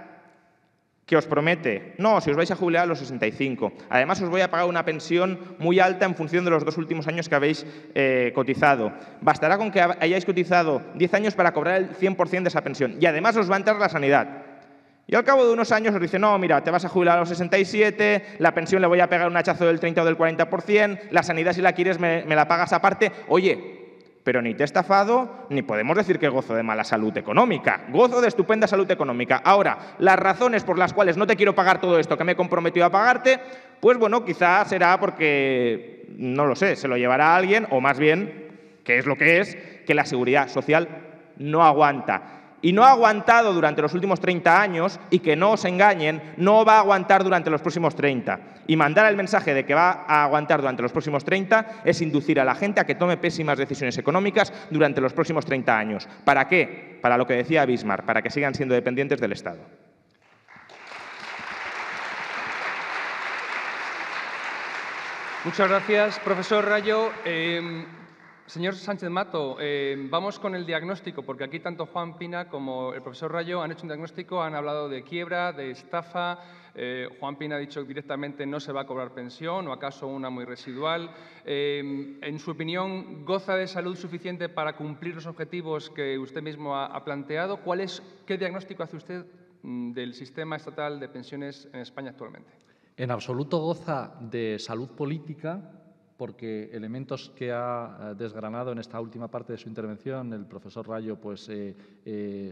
que os promete, no, si os vais a jubilar a los 65, además os voy a pagar una pensión muy alta en función de los 2 últimos años que habéis cotizado. Bastará con que hayáis cotizado 10 años para cobrar el 100% de esa pensión y además os va a entrar la sanidad. Y al cabo de unos años os dice, no, mira, te vas a jubilar a los 67, la pensión le voy a pegar un hachazo del 30 o del 40%, la sanidad si la quieres me la pagas aparte. Oye, Pero ni te he estafado, ni podemos decir que gozo de mala salud económica. Gozo de estupenda salud económica. Ahora, las razones por las cuales no te quiero pagar todo esto que me he comprometido a pagarte, pues bueno, quizás será porque, no lo sé, se lo llevará alguien, o más bien, que es lo que es, que la seguridad social no aguanta. Y no ha aguantado durante los últimos 30 años, y que no os engañen, no va a aguantar durante los próximos 30. Y mandar el mensaje de que va a aguantar durante los próximos 30 es inducir a la gente a que tome pésimas decisiones económicas durante los próximos 30 años. ¿Para qué? Para lo que decía Bismarck, para que sigan siendo dependientes del Estado. Muchas gracias, profesor Rayo. Señor Sánchez Mato, vamos con el diagnóstico, porque aquí tanto Juan Pina como el profesor Rayo han hecho un diagnóstico, han hablado de quiebra, de estafa. Juan Pina ha dicho que directamente no se va a cobrar pensión, o acaso una muy residual. En su opinión, ¿goza de salud suficiente para cumplir los objetivos que usted mismo ha planteado? ¿Qué diagnóstico hace usted del sistema estatal de pensiones en España actualmente? En absoluto goza de salud política, porque elementos que ha desgranado en esta última parte de su intervención el profesor Rayo pues,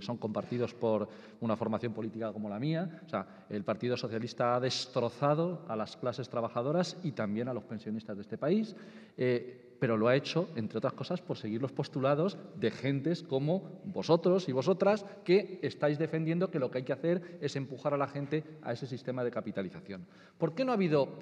son compartidos por una formación política como la mía. O sea, el Partido Socialista ha destrozado a las clases trabajadoras y también a los pensionistas de este país, pero lo ha hecho, entre otras cosas, por seguir los postulados de gentes como vosotros y vosotras, que estáis defendiendo que lo que hay que hacer es empujar a la gente a ese sistema de capitalización. ¿Por qué no ha habido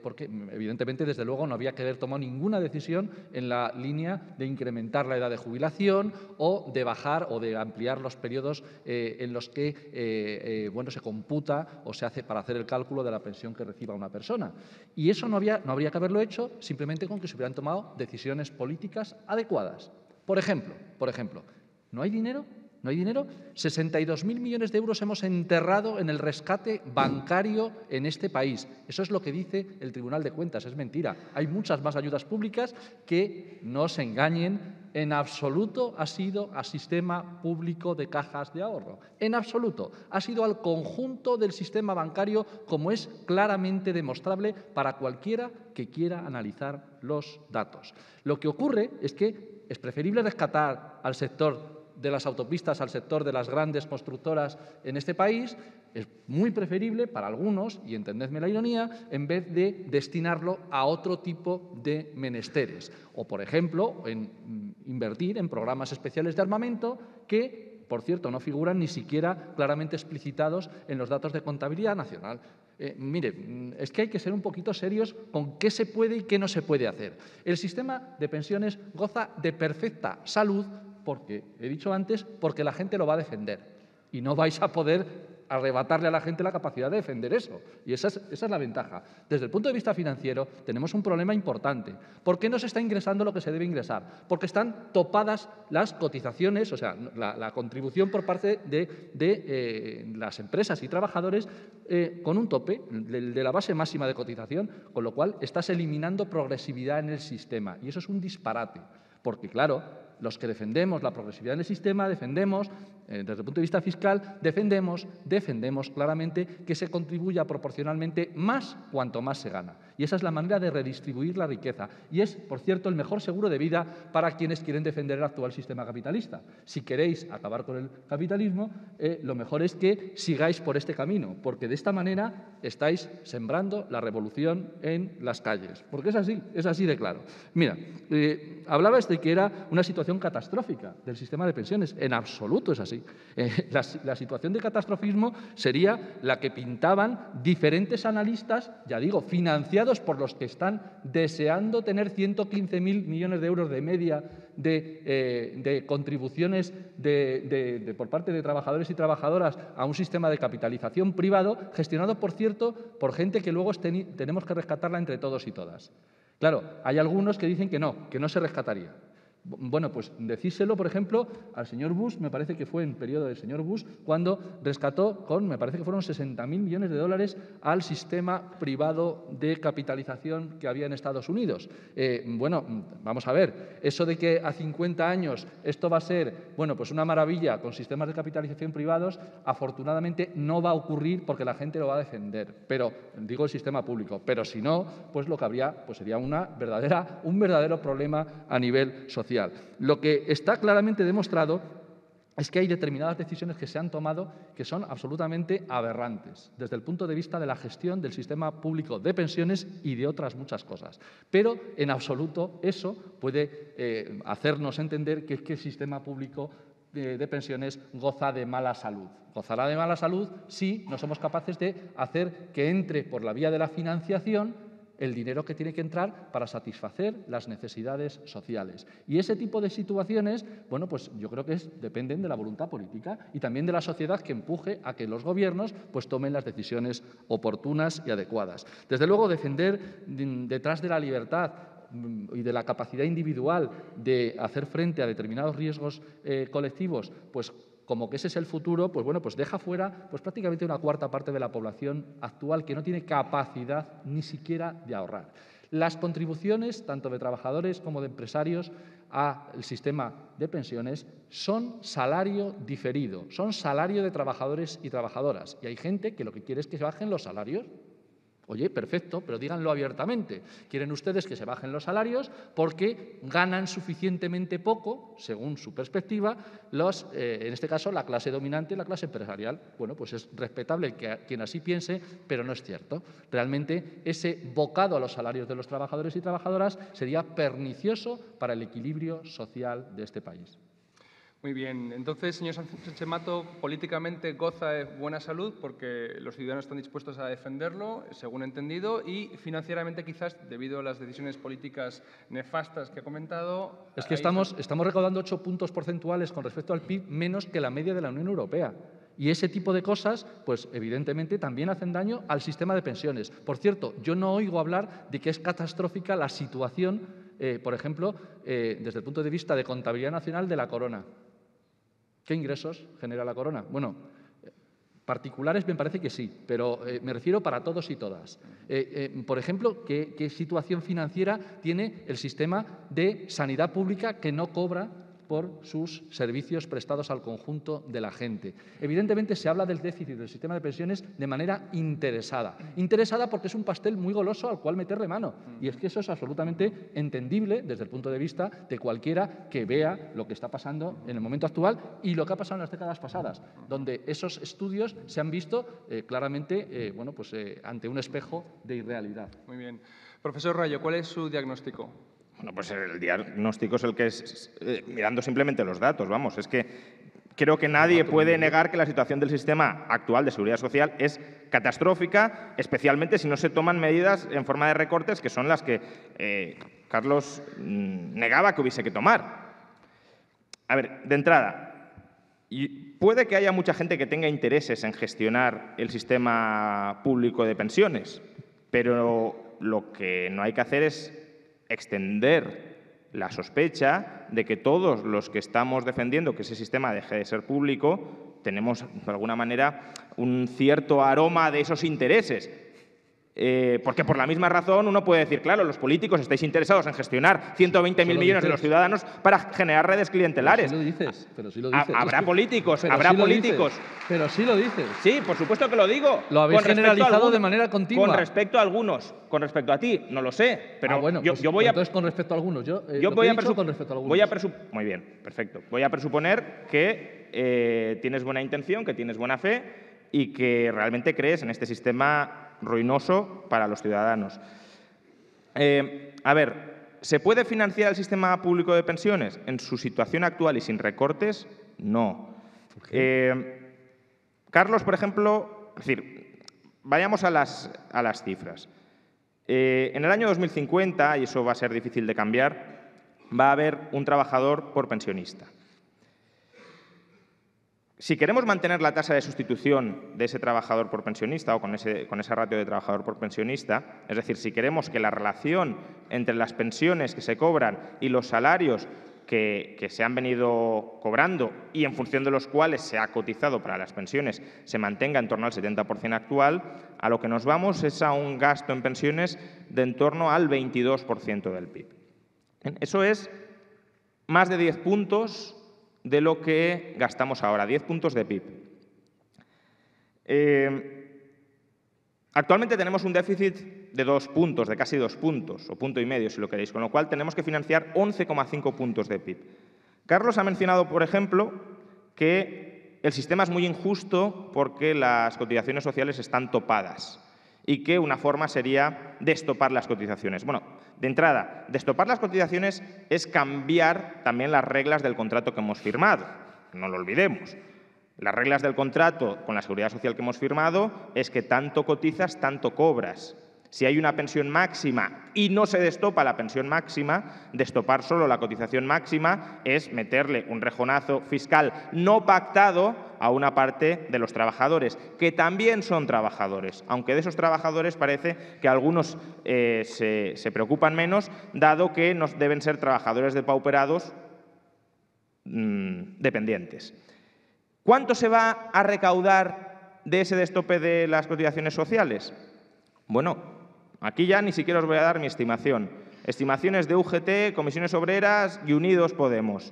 porque evidentemente, desde luego, no había que haber tomado ninguna decisión en la línea de incrementar la edad de jubilación o de bajar o de ampliar los periodos en los que bueno, se computa o se hace para hacer el cálculo de la pensión que reciba una persona? Y eso no habría que haberlo hecho simplemente con que se hubieran tomado decisiones políticas adecuadas. Por ejemplo, ¿no hay dinero? ¿No hay dinero? 62.000 millones de euros hemos enterrado en el rescate bancario en este país. Eso es lo que dice el Tribunal de Cuentas. Es mentira. Hay muchas más ayudas públicas que, no se engañen, en absoluto ha sido al sistema público de cajas de ahorro. En absoluto. Ha sido al conjunto del sistema bancario, como es claramente demostrable para cualquiera que quiera analizar los datos. Lo que ocurre es que es preferible rescatar al sector de las autopistas, al sector de las grandes constructoras en este país. Es muy preferible para algunos, y entendedme la ironía, en vez de destinarlo a otro tipo de menesteres. O, por ejemplo, en invertir en programas especiales de armamento que, por cierto, no figuran ni siquiera claramente explicitados en los datos de contabilidad nacional. Mire, es que hay que ser un poquito serios con qué se puede y qué no se puede hacer. El sistema de pensiones goza de perfecta salud porque, he dicho antes, porque la gente lo va a defender. Y no vais a poder arrebatarle a la gente la capacidad de defender eso. Y esa es la ventaja. Desde el punto de vista financiero tenemos un problema importante. ¿Por qué no se está ingresando lo que se debe ingresar? Porque están topadas las cotizaciones, o sea, la contribución por parte de las empresas y trabajadores con un tope de la base máxima de cotización, con lo cual estás eliminando progresividad en el sistema. Y eso es un disparate. Porque, claro, los que defendemos la progresividad en el sistema, defendemos, desde el punto de vista fiscal, defendemos claramente que se contribuya proporcionalmente más cuanto más se gana. Y esa es la manera de redistribuir la riqueza. Y es, por cierto, el mejor seguro de vida para quienes quieren defender el actual sistema capitalista. Si queréis acabar con el capitalismo, lo mejor es que sigáis por este camino, porque de esta manera estáis sembrando la revolución en las calles. Porque es así de claro. Mira, hablabas de que era una situación catastrófica del sistema de pensiones. En absoluto es así. La situación de catastrofismo sería la que pintaban diferentes analistas, ya digo, financiados por los que están deseando tener 115.000 millones de euros de media de contribuciones por parte de trabajadores y trabajadoras a un sistema de capitalización privado, gestionado, por cierto, por gente que luego tenemos que rescatarla entre todos y todas. Claro, hay algunos que dicen que no se rescataría. Bueno, pues decíselo, por ejemplo, al señor Bush, me parece que fue en periodo del señor Bush, cuando rescató me parece que fueron 60.000 millones de dólares al sistema privado de capitalización que había en Estados Unidos. Bueno, vamos a ver, eso de que a 50 años esto va a ser, bueno, pues una maravilla con sistemas de capitalización privados, afortunadamente no va a ocurrir porque la gente lo va a defender, pero digo el sistema público, pero si no, pues lo que habría pues sería un verdadero problema a nivel social. social. Lo que está claramente demostrado es que hay determinadas decisiones que se han tomado que son absolutamente aberrantes desde el punto de vista de la gestión del sistema público de pensiones y de otras muchas cosas. Pero en absoluto eso puede hacernos entender que el sistema público de pensiones goza de mala salud. Gozará de mala salud si no somos capaces de hacer que entre por la vía de la financiación el dinero que tiene que entrar para satisfacer las necesidades sociales. Y ese tipo de situaciones, bueno, pues yo creo que dependen de la voluntad política y también de la sociedad que empuje a que los gobiernos pues tomen las decisiones oportunas y adecuadas. Desde luego, defender detrás de la libertad y de la capacidad individual de hacer frente a determinados riesgos colectivos, pues como que ese es el futuro, pues bueno, pues deja fuera pues prácticamente una cuarta parte de la población actual que no tiene capacidad ni siquiera de ahorrar. Las contribuciones, tanto de trabajadores como de empresarios, al sistema de pensiones son salario diferido, son salario de trabajadores y trabajadoras. Y hay gente que lo que quiere es que se bajen los salarios. Oye, perfecto, pero díganlo abiertamente. Quieren ustedes que se bajen los salarios porque ganan suficientemente poco, según su perspectiva, en este caso la clase dominante, la clase empresarial. Bueno, pues es respetable quien así piense, pero no es cierto. Realmente ese bocado a los salarios de los trabajadores y trabajadoras sería pernicioso para el equilibrio social de este país. Muy bien. Entonces, señor Sánchez Mato, políticamente goza de buena salud porque los ciudadanos están dispuestos a defenderlo, según he entendido, y financieramente quizás, debido a las decisiones políticas nefastas que ha comentado… Es que estamos recaudando 8 puntos porcentuales con respecto al PIB menos que la media de la Unión Europea. Y ese tipo de cosas, pues evidentemente también hacen daño al sistema de pensiones. Por cierto, yo no oigo hablar de que es catastrófica la situación, por ejemplo, desde el punto de vista de contabilidad nacional de la Corona. ¿Qué ingresos genera la Corona? Bueno, particulares me parece que sí, pero me refiero para todos y todas. Por ejemplo, ¿qué situación financiera tiene el sistema de sanidad pública que no cobra por sus servicios prestados al conjunto de la gente? Evidentemente se habla del déficit del sistema de pensiones de manera interesada. Interesada porque es un pastel muy goloso al cual meterle mano. Y es que eso es absolutamente entendible desde el punto de vista de cualquiera que vea lo que está pasando en el momento actual y lo que ha pasado en las décadas pasadas, donde esos estudios se han visto claramente ante un espejo de irrealidad. Muy bien. Profesor Rayo, ¿cuál es su diagnóstico? Bueno, pues el diagnóstico es el que es, mirando simplemente los datos, vamos, es que creo que nadie puede negar que la situación del sistema actual de seguridad social es catastrófica, especialmente si no se toman medidas en forma de recortes, que son las que Carlos negaba que hubiese que tomar. A ver, de entrada, puede que haya mucha gente que tenga intereses en gestionar el sistema público de pensiones, pero lo que no hay que hacer es extender la sospecha de que todos los que estamos defendiendo que ese sistema deje de ser público tenemos, de alguna manera, un cierto aroma de esos intereses. Porque por la misma razón uno puede decir, claro, los políticos estáis interesados en gestionar 120.000 millones de los ciudadanos para generar redes clientelares. Pero sí lo dices. Habrá políticos, Pero sí lo dices. Sí, por supuesto que lo digo. Lo habéis generalizado de manera continua. Con respecto a algunos. Con respecto a ti, no lo sé. Pero yo voy a… Entonces, con respecto a algunos. Muy bien, perfecto. Voy a presuponer que tienes buena intención, que tienes buena fe y que realmente crees en este sistema ruinoso para los ciudadanos. A ver, ¿se puede financiar el sistema público de pensiones en su situación actual y sin recortes? No. Carlos, por ejemplo, es decir, vayamos a las cifras. En el año 2050, y eso va a ser difícil de cambiar, va a haber un trabajador por pensionista. Si queremos mantener la tasa de sustitución de ese trabajador por pensionista o con esa ratio de trabajador por pensionista, es decir, si queremos que la relación entre las pensiones que se cobran y los salarios que se han venido cobrando y en función de los cuales se ha cotizado para las pensiones se mantenga en torno al 70% actual, a lo que nos vamos es a un gasto en pensiones de en torno al 22% del PIB. Eso es más de 10 puntos de lo que gastamos ahora, 10 puntos de PIB. Actualmente tenemos un déficit de 2 puntos, de casi 2 puntos, o punto y medio si lo queréis, con lo cual tenemos que financiar 11,5 puntos de PIB. Carlos ha mencionado, por ejemplo, que el sistema es muy injusto porque las cotizaciones sociales están topadas y que una forma sería destopar las cotizaciones. Bueno, de entrada, destopar las cotizaciones es cambiar también las reglas del contrato que hemos firmado. No lo olvidemos. Las reglas del contrato con la Seguridad Social que hemos firmado es que tanto cotizas, tanto cobras. Si hay una pensión máxima y no se destopa la pensión máxima, destopar solo la cotización máxima es meterle un rejonazo fiscal no pactado a una parte de los trabajadores, que también son trabajadores, aunque de esos trabajadores parece que algunos se preocupan menos, dado que no deben ser trabajadores depauperados dependientes. ¿Cuánto se va a recaudar de ese destope de las cotizaciones sociales? Bueno, aquí ya ni siquiera os voy a dar mi estimación. Estimaciones de UGT, Comisiones Obreras y Unidos Podemos.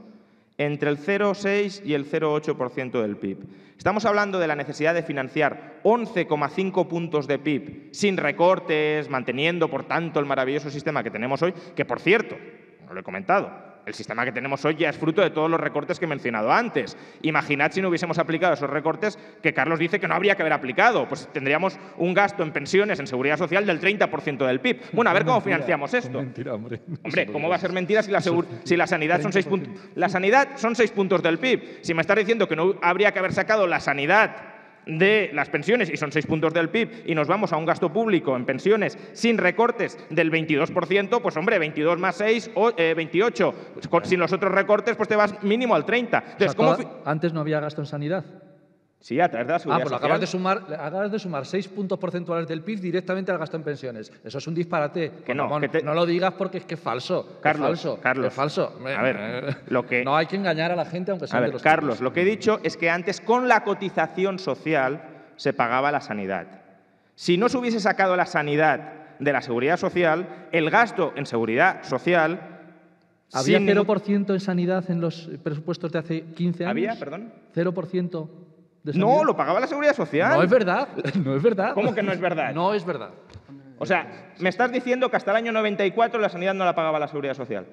Entre el 0,6 y el 0,8% del PIB. Estamos hablando de la necesidad de financiar 11,5 puntos de PIB sin recortes, manteniendo, por tanto, el maravilloso sistema que tenemos hoy, que, por cierto, no lo he comentado, el sistema que tenemos hoy ya es fruto de todos los recortes que he mencionado antes. Imaginad si no hubiésemos aplicado esos recortes que Carlos dice que no habría que haber aplicado. Pues tendríamos un gasto en pensiones, en seguridad social, del 30% del PIB. Bueno, a ver cómo financiamos esto. Mentira, hombre. Hombre, ¿cómo va a ser mentira si la sanidad son 6 puntos? La sanidad son 6 puntos del PIB. Si me estás diciendo que no habría que haber sacado la sanidad de las pensiones, y son 6 puntos del PIB, y nos vamos a un gasto público en pensiones sin recortes del 22%, pues hombre, 22 más 6, 28. Sin los otros recortes, pues te vas mínimo al 30. Entonces, o sea, ¿antes no había gasto en sanidad? Sí, a través de la seguridad social. Acabas de sumar 6 puntos porcentuales del PIB directamente al gasto en pensiones. Eso es un disparate. Que no, no lo digas porque es que es falso. Carlos, es falso. A ver, no hay que engañar a la gente aunque sea de los Carlos, lo que he dicho es que antes con la cotización social se pagaba la sanidad. Si no se hubiese sacado la sanidad de la seguridad social, el gasto en seguridad social... ¿Había 0% en sanidad en los presupuestos de hace 15 años? ¿Había, perdón? 0%. No, lo pagaba la Seguridad Social. No es verdad, no es verdad. ¿Cómo que no es verdad? No es verdad. O sea, ¿me estás diciendo que hasta el año 94 la sanidad no la pagaba la Seguridad Social?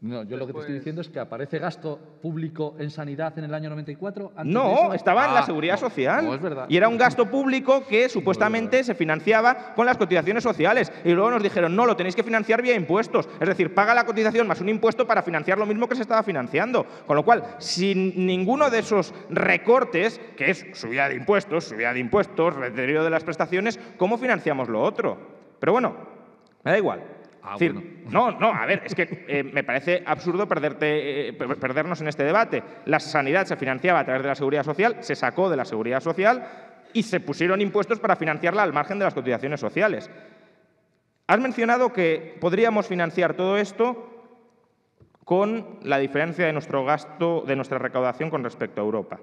No, yo lo que te estoy diciendo es que aparece gasto público en sanidad en el año 94. No, estaba en la Seguridad Social. No es verdad. Y era un gasto público que supuestamente se financiaba con las cotizaciones sociales. Y luego nos dijeron, no, lo tenéis que financiar vía impuestos. Es decir, paga la cotización más un impuesto para financiar lo mismo que se estaba financiando. Con lo cual, sin ninguno de esos recortes, que es subida de impuestos, deterioro de las prestaciones, ¿cómo financiamos lo otro? Pero bueno, me da igual. Es decir, no, a ver, es que me parece absurdo perdernos en este debate. La sanidad se financiaba a través de la Seguridad Social, se sacó de la Seguridad Social y se pusieron impuestos para financiarla al margen de las cotizaciones sociales. Has mencionado que podríamos financiar todo esto con la diferencia de nuestro gasto, de nuestra recaudación con respecto a Europa.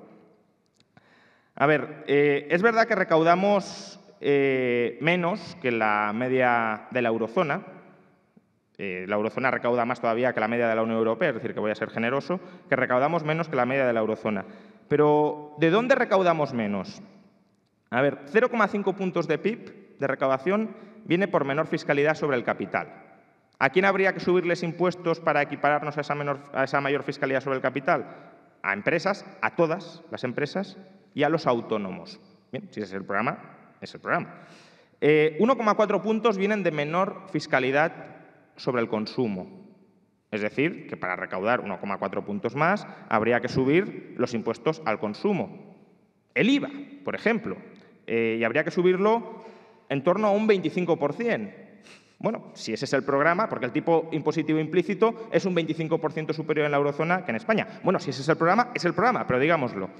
A ver, es verdad que recaudamos menos que la media de la eurozona. La eurozona recauda más todavía que la media de la Unión Europea, es decir, que voy a ser generoso, que recaudamos menos que la media de la eurozona. Pero, ¿de dónde recaudamos menos? A ver, 0,5 puntos de PIB de recaudación viene por menor fiscalidad sobre el capital. ¿A quién habría que subirles impuestos para equipararnos a esa mayor fiscalidad sobre el capital? A empresas, a todas las empresas y a los autónomos. Bien, si ese es el programa, es el programa. 1,4 puntos vienen de menor fiscalidad sobre el consumo. Es decir, que para recaudar 1,4 puntos más habría que subir los impuestos al consumo. El IVA, por ejemplo, y habría que subirlo en torno a un 25%. Bueno, si ese es el programa, porque el tipo impositivo implícito es un 25% superior en la eurozona que en España. Bueno, si ese es el programa, pero digámoslo.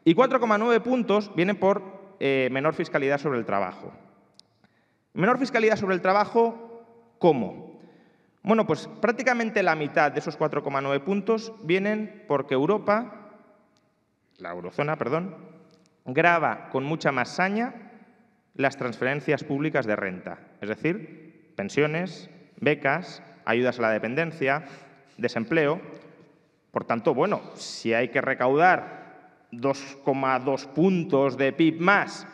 Y 4,9 puntos vienen por menor fiscalidad sobre el trabajo. Menor fiscalidad sobre el trabajo, ¿cómo? Bueno, pues prácticamente la mitad de esos 4,9 puntos vienen porque Europa, la eurozona, perdón, grava con mucha más saña las transferencias públicas de renta, es decir, pensiones, becas, ayudas a la dependencia, desempleo. Por tanto, bueno, si hay que recaudar 2,2 puntos de PIB más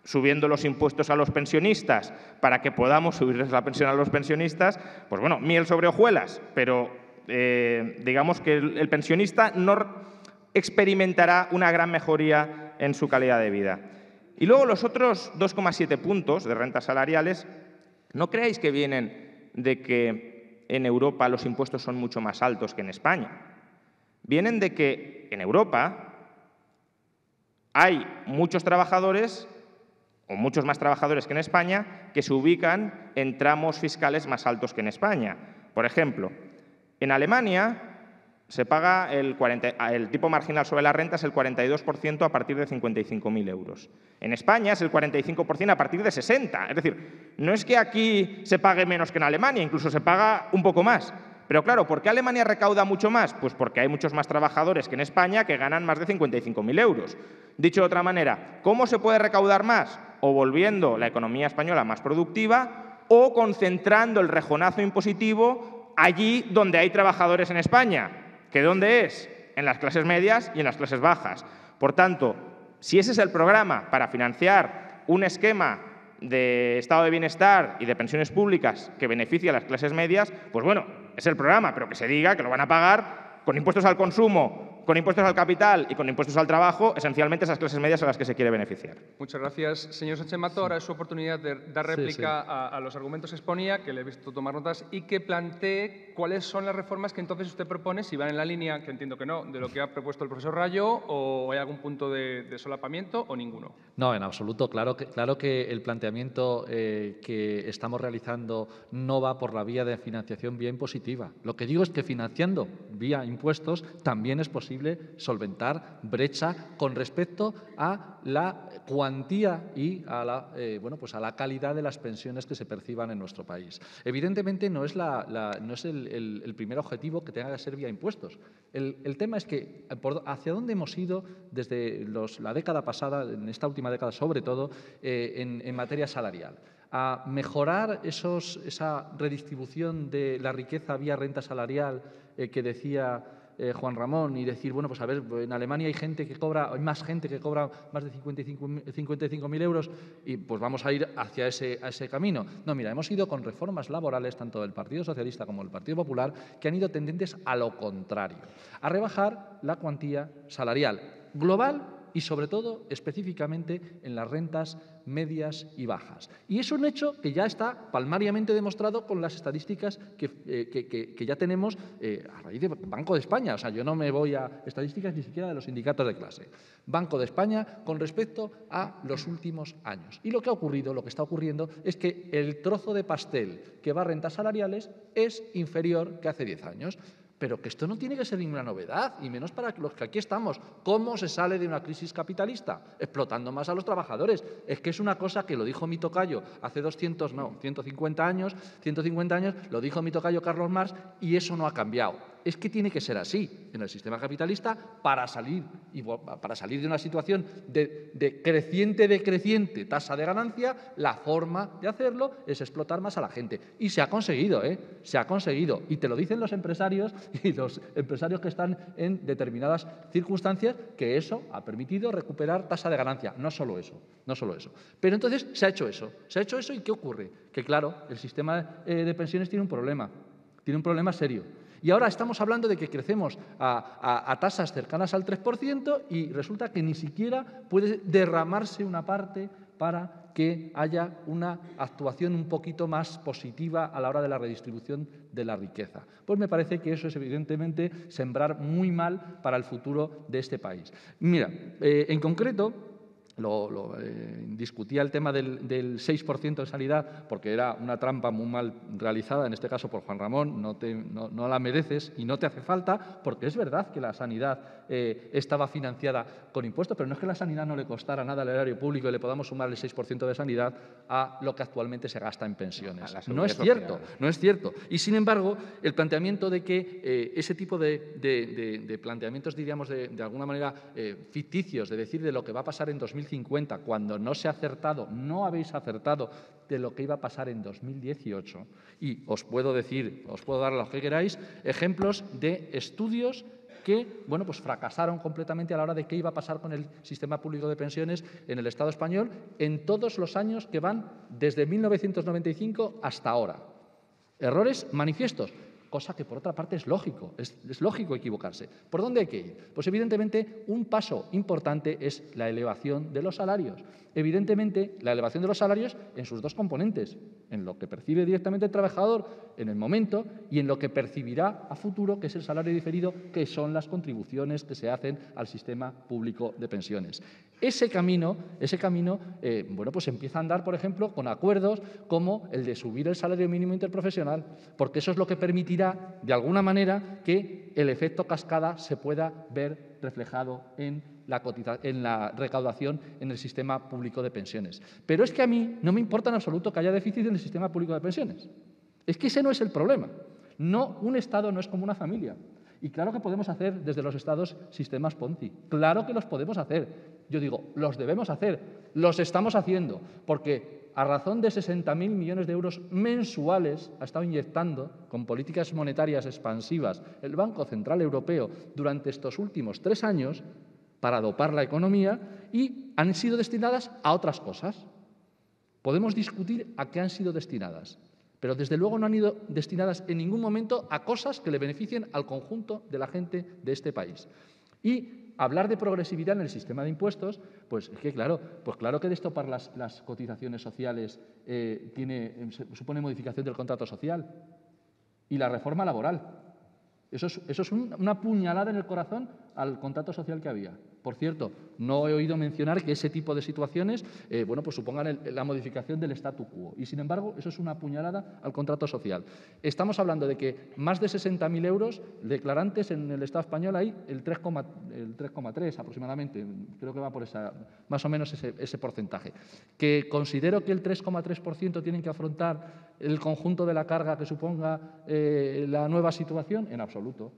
subiendo los impuestos a los pensionistas para que podamos subirles la pensión a los pensionistas, pues bueno, miel sobre hojuelas, pero digamos que el pensionista no experimentará una gran mejoría en su calidad de vida. Y luego los otros 2,7 puntos de rentas salariales, no creáis que vienen de que en Europa los impuestos son mucho más altos que en España. Vienen de que en Europa hay muchos trabajadores, o muchos más trabajadores que en España, que se ubican en tramos fiscales más altos que en España. Por ejemplo, en Alemania se paga el tipo marginal sobre la renta es el 42% a partir de 55.000 euros. En España es el 45% a partir de 60. Es decir, no es que aquí se pague menos que en Alemania, incluso se paga un poco más. Pero claro, ¿por qué Alemania recauda mucho más? Pues porque hay muchos más trabajadores que en España que ganan más de 55.000 euros. Dicho de otra manera, ¿cómo se puede recaudar más? O volviendo la economía española más productiva o concentrando el rejonazo impositivo allí donde hay trabajadores en España. ¿Que dónde es? En las clases medias y en las clases bajas. Por tanto, si ese es el programa para financiar un esquema de estado de bienestar y de pensiones públicas que beneficia a las clases medias, pues bueno, es el programa, pero que se diga que lo van a pagar con impuestos al consumo, con impuestos al capital y con impuestos al trabajo, esencialmente esas clases medias a las que se quiere beneficiar. Muchas gracias. Señor Sánchez Mato, ahora es su oportunidad de dar réplica a los argumentos que exponía, que le he visto tomar notas, y que plantee cuáles son las reformas que entonces usted propone, si van en la línea, que entiendo que no, de lo que ha propuesto el profesor Rayo, o hay algún punto de solapamiento o ninguno. No, en absoluto. Claro que el planteamiento que estamos realizando no va por la vía de financiación vía impositiva. Lo que digo es que financiando vía impuestos también es posible solventar brecha con respecto a la cuantía y a la, pues a la calidad de las pensiones que se perciban en nuestro país. Evidentemente no es, el primer objetivo que tenga que ser vía impuestos. El tema es que hacia dónde hemos ido desde la década pasada, en esta última década sobre todo, en materia salarial. A mejorar esa redistribución de la riqueza vía renta salarial que decía Juan Ramón, y decir, bueno, pues a ver, en Alemania hay más gente que cobra más de 55.000 euros y pues vamos a ir hacia ese camino. No, mira, hemos ido con reformas laborales, tanto del Partido Socialista como del Partido Popular, que han ido tendentes a lo contrario, a rebajar la cuantía salarial global y, sobre todo, específicamente en las rentas medias y bajas. Y es un hecho que ya está palmariamente demostrado con las estadísticas que ya tenemos a raíz de Banco de España. O sea, yo no me voy a estadísticas ni siquiera de los sindicatos de clase. Banco de España con respecto a los últimos años. Y lo que ha ocurrido, lo que está ocurriendo, es que el trozo de pastel que va a rentas salariales es inferior que hace 10 años. Pero que esto no tiene que ser ninguna novedad, y menos para los que aquí estamos. ¿Cómo se sale de una crisis capitalista? Explotando más a los trabajadores. Es que es una cosa que lo dijo mi tocayo hace 150 años, lo dijo mi tocayo Carlos Marx, y eso no ha cambiado. Es que tiene que ser así en el sistema capitalista para salir de una situación de creciente tasa de ganancia. La forma de hacerlo es explotar más a la gente. Y se ha conseguido, se ha conseguido. Y te lo dicen los empresarios y los empresarios que están en determinadas circunstancias, que eso ha permitido recuperar tasa de ganancia. No solo eso. Pero entonces se ha hecho eso. ¿Y qué ocurre? Que claro, el sistema de pensiones tiene un problema serio. Y ahora estamos hablando de que crecemos a tasas cercanas al 3% y resulta que ni siquiera puede derramarse una parte para que haya una actuación un poquito más positiva a la hora de la redistribución de la riqueza. Pues me parece que eso es evidentemente sembrar muy mal para el futuro de este país. Mira, en concreto, discutía el tema del 6% de sanidad porque era una trampa muy mal realizada, en este caso por Juan Ramón, no la mereces y no te hace falta, porque es verdad que la sanidad estaba financiada con impuestos, pero no es que la sanidad no le costara nada al erario público y le podamos sumar el 6% de sanidad a lo que actualmente se gasta en pensiones. No es cierto. Y sin embargo, el planteamiento de que ese tipo de planteamientos, diríamos, de alguna manera ficticios, de decir de lo que va a pasar en 2050, cuando no habéis acertado de lo que iba a pasar en 2018. Y os puedo dar los que queráis ejemplos de estudios que, bueno, pues fracasaron completamente a la hora de qué iba a pasar con el sistema público de pensiones en el Estado español en todos los años que van desde 1995 hasta ahora. Errores manifiestos, cosa que por otra parte es lógico, es lógico equivocarse. ¿Por dónde hay que ir? Pues evidentemente un paso importante es la elevación de los salarios. Evidentemente la elevación de los salarios en sus dos componentes, en lo que percibe directamente el trabajador en el momento y en lo que percibirá a futuro, que es el salario diferido, que son las contribuciones que se hacen al sistema público de pensiones. Ese camino bueno, pues empieza a andar, por ejemplo, con acuerdos como el de subir el salario mínimo interprofesional, porque eso es lo que permitirá, de alguna manera, que el efecto cascada se pueda ver reflejado en la recaudación en el sistema público de pensiones. Pero es que a mí no me importa en absoluto que haya déficit en el sistema público de pensiones. Es que ese no es el problema. No, un Estado no es como una familia. Y claro que podemos hacer desde los Estados sistemas Ponzi. Claro que los podemos hacer. Yo digo, los debemos hacer, los estamos haciendo, porque a razón de 60.000 millones de euros mensuales ha estado inyectando con políticas monetarias expansivas el Banco Central Europeo durante estos últimos 3 años para dopar la economía y han sido destinadas a otras cosas. Podemos discutir a qué han sido destinadas, pero desde luego no han ido destinadas en ningún momento a cosas que le beneficien al conjunto de la gente de este país. Y hablar de progresividad en el sistema de impuestos, pues es que claro que destopar las cotizaciones sociales supone modificación del contrato social y la reforma laboral. Eso es una puñalada en el corazón al contrato social que había. Por cierto, no he oído mencionar que ese tipo de situaciones bueno, pues supongan la modificación del statu quo. Y, sin embargo, eso es una puñalada al contrato social. Estamos hablando de que más de 60.000 euros declarantes en el Estado español hay el 3,3 aproximadamente. Creo que va por más o menos ese porcentaje. Que considero que el 3,3% tienen que afrontar el conjunto de la carga que suponga la nueva situación, en absoluto.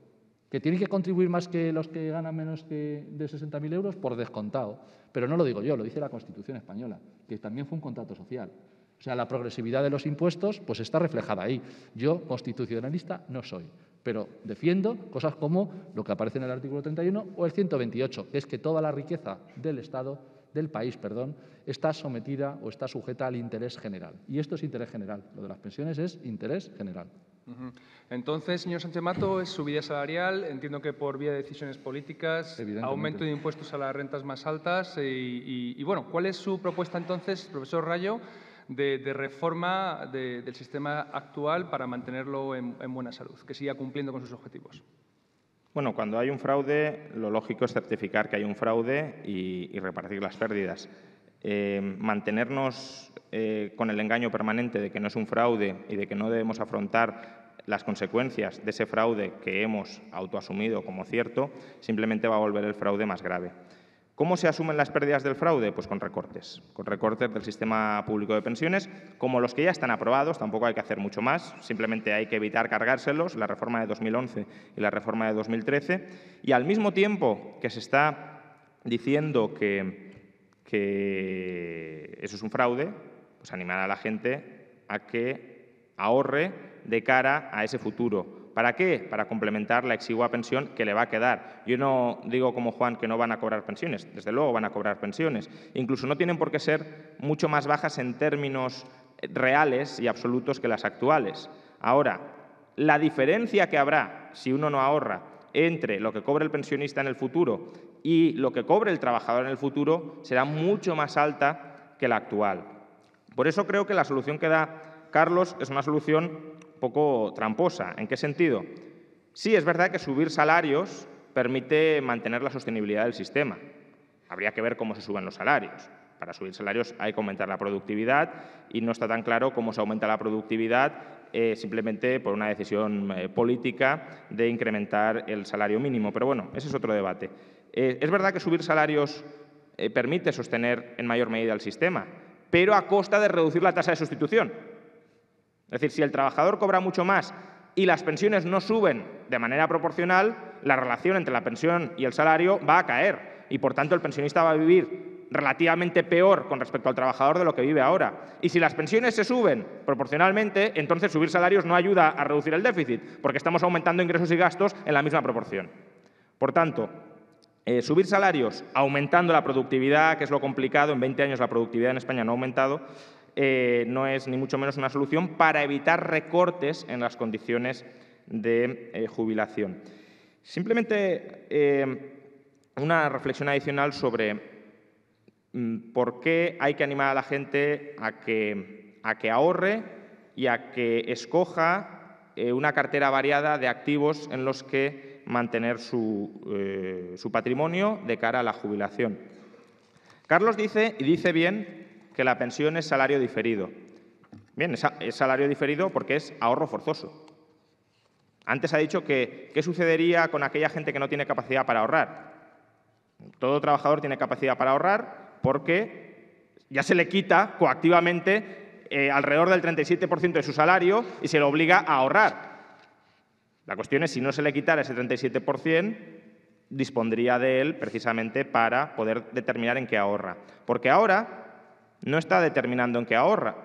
¿Que tienen que contribuir más que los que ganan menos de 60.000 euros? Por descontado. Pero no lo digo yo, lo dice la Constitución española, que también fue un contrato social. O sea, la progresividad de los impuestos pues está reflejada ahí. Yo, constitucionalista, no soy, pero defiendo cosas como lo que aparece en el artículo 31 o el 128, que es que toda la riqueza del país, está sometida o está sujeta al interés general. Y esto es interés general. Lo de las pensiones es interés general. Entonces, señor Sánchez Mato, es subida salarial, entiendo que por vía de decisiones políticas, aumento de impuestos a las rentas más altas y bueno, ¿cuál es su propuesta entonces, profesor Rayo, de reforma del sistema actual para mantenerlo en buena salud, que siga cumpliendo con sus objetivos? Bueno, cuando hay un fraude, lo lógico es certificar que hay un fraude y repartir las pérdidas. Mantenernos con el engaño permanente de que no es un fraude y de que no debemos afrontar las consecuencias de ese fraude que hemos autoasumido como cierto, simplemente va a volver el fraude más grave. ¿Cómo se asumen las pérdidas del fraude? Pues con recortes del sistema público de pensiones, como los que ya están aprobados, tampoco hay que hacer mucho más, simplemente hay que evitar cargárselos, la reforma de 2011 y la reforma de 2013, y al mismo tiempo que se está diciendo que eso es un fraude, pues animar a la gente a que ahorre de cara a ese futuro. ¿Para qué? Para complementar la exigua pensión que le va a quedar. Yo no digo como Juan que no van a cobrar pensiones, desde luego van a cobrar pensiones. Incluso no tienen por qué ser mucho más bajas en términos reales y absolutos que las actuales. Ahora, la diferencia que habrá si uno no ahorra entre lo que cobre el pensionista en el futuro y lo que cobre el trabajador en el futuro será mucho más alta que la actual. Por eso creo que la solución que da Carlos es una solución un poco tramposa. ¿En qué sentido? Sí, es verdad que subir salarios permite mantener la sostenibilidad del sistema. Habría que ver cómo se suben los salarios. Para subir salarios hay que aumentar la productividad y no está tan claro cómo se aumenta la productividad simplemente por una decisión política de incrementar el salario mínimo. Pero bueno, ese es otro debate. Es verdad que subir salarios permite sostener en mayor medida el sistema, pero a costa de reducir la tasa de sustitución. Es decir, si el trabajador cobra mucho más y las pensiones no suben de manera proporcional, la relación entre la pensión y el salario va a caer y, por tanto, el pensionista va a vivir relativamente peor con respecto al trabajador de lo que vive ahora. Y si las pensiones se suben proporcionalmente, entonces subir salarios no ayuda a reducir el déficit, porque estamos aumentando ingresos y gastos en la misma proporción. Por tanto, subir salarios aumentando la productividad, que es lo complicado, en 20 años la productividad en España no ha aumentado, no es ni mucho menos una solución para evitar recortes en las condiciones de jubilación. Simplemente una reflexión adicional sobre por qué hay que animar a la gente a que ahorre y a que escoja una cartera variada de activos en los que mantener su patrimonio de cara a la jubilación. Carlos dice, y dice bien, que la pensión es salario diferido. Bien, es salario diferido porque es ahorro forzoso. Antes ha dicho que qué sucedería con aquella gente que no tiene capacidad para ahorrar. Todo trabajador tiene capacidad para ahorrar porque ya se le quita coactivamente alrededor del 37% de su salario y se le obliga a ahorrar. La cuestión es, si no se le quitara ese 37%, dispondría de él precisamente para poder determinar en qué ahorra. Porque ahora no está determinando en qué ahorra.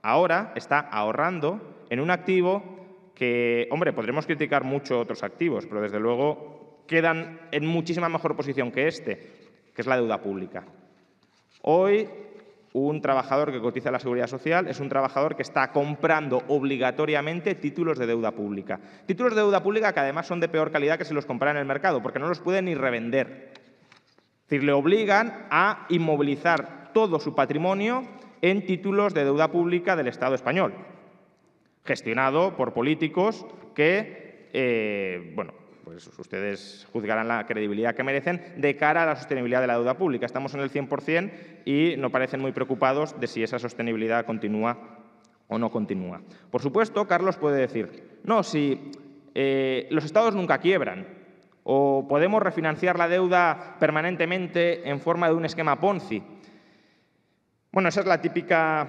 Ahora está ahorrando en un activo que, hombre, podremos criticar mucho otros activos, pero desde luego quedan en muchísima mejor posición que este, que es la deuda pública. Hoy, un trabajador que cotiza a la Seguridad Social es un trabajador que está comprando obligatoriamente títulos de deuda pública. Títulos de deuda pública que además son de peor calidad que si los compra en el mercado, porque no los puede ni revender. Es decir, le obligan a inmovilizar todo su patrimonio en títulos de deuda pública del Estado español, gestionado por políticos que, bueno, pues ustedes juzgarán la credibilidad que merecen de cara a la sostenibilidad de la deuda pública. Estamos en el 100% y no parecen muy preocupados de si esa sostenibilidad continúa o no continúa. Por supuesto, Carlos puede decir, no, si los estados nunca quiebran, o podemos refinanciar la deuda permanentemente en forma de un esquema Ponzi. Bueno, esa es la típica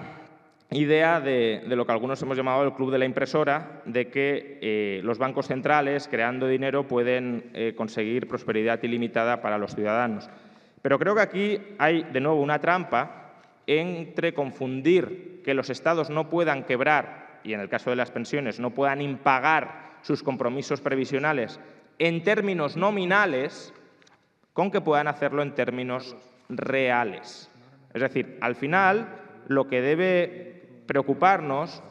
idea de lo que algunos hemos llamado el club de la impresora, de que los bancos centrales, creando dinero, pueden conseguir prosperidad ilimitada para los ciudadanos. Pero creo que aquí hay, de nuevo, una trampa entre confundir que los estados no puedan quebrar, y en el caso de las pensiones no puedan impagar sus compromisos previsionales en términos nominales, con que puedan hacerlo en términos reales. Es decir, al final, lo que debe preocuparnos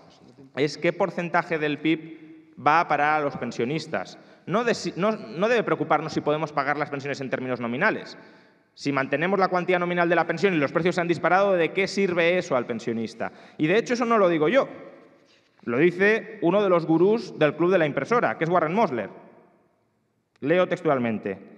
es qué porcentaje del PIB va a parar a los pensionistas. No debe preocuparnos si podemos pagar las pensiones en términos nominales. Si mantenemos la cuantía nominal de la pensión y los precios se han disparado, ¿de qué sirve eso al pensionista? Y de hecho eso no lo digo yo. Lo dice uno de los gurús del club de la impresora, que es Warren Mosler. Leo textualmente.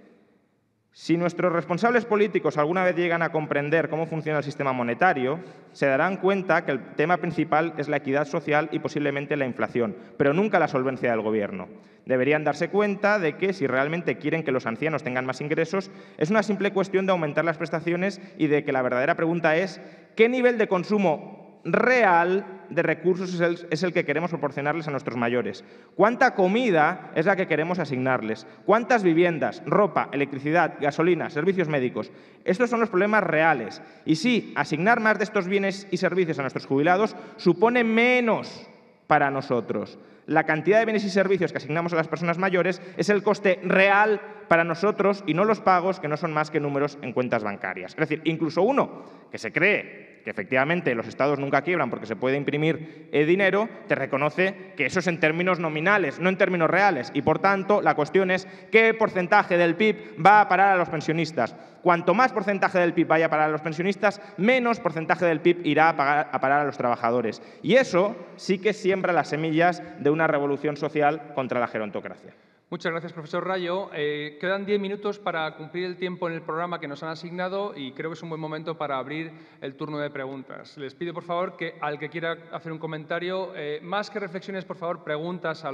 Si nuestros responsables políticos alguna vez llegan a comprender cómo funciona el sistema monetario, se darán cuenta que el tema principal es la equidad social y posiblemente la inflación, pero nunca la solvencia del gobierno. Deberían darse cuenta de que si realmente quieren que los ancianos tengan más ingresos, es una simple cuestión de aumentar las prestaciones y de que la verdadera pregunta es ¿qué nivel de consumo real de recursos es el que queremos proporcionarles a nuestros mayores? ¿Cuánta comida es la que queremos asignarles? ¿Cuántas viviendas, ropa, electricidad, gasolina, servicios médicos? Estos son los problemas reales. Y sí, asignar más de estos bienes y servicios a nuestros jubilados supone menos para nosotros. La cantidad de bienes y servicios que asignamos a las personas mayores es el coste real para nosotros y no los pagos, que no son más que números en cuentas bancarias. Es decir, incluso uno que se cree que efectivamente los estados nunca quiebran porque se puede imprimir dinero, te reconoce que eso es en términos nominales, no en términos reales. Y, por tanto, la cuestión es qué porcentaje del PIB va a parar a los pensionistas. Cuanto más porcentaje del PIB vaya a parar a los pensionistas, menos porcentaje del PIB irá a parar a los trabajadores. Y eso sí que siembra las semillas de una revolución social contra la gerontocracia. Muchas gracias, profesor Rayo. Quedan 10 minutos para cumplir el tiempo en el programa que nos han asignado y creo que es un buen momento para abrir el turno de preguntas. Les pido, por favor, que al que quiera hacer un comentario, más que reflexiones, por favor, preguntas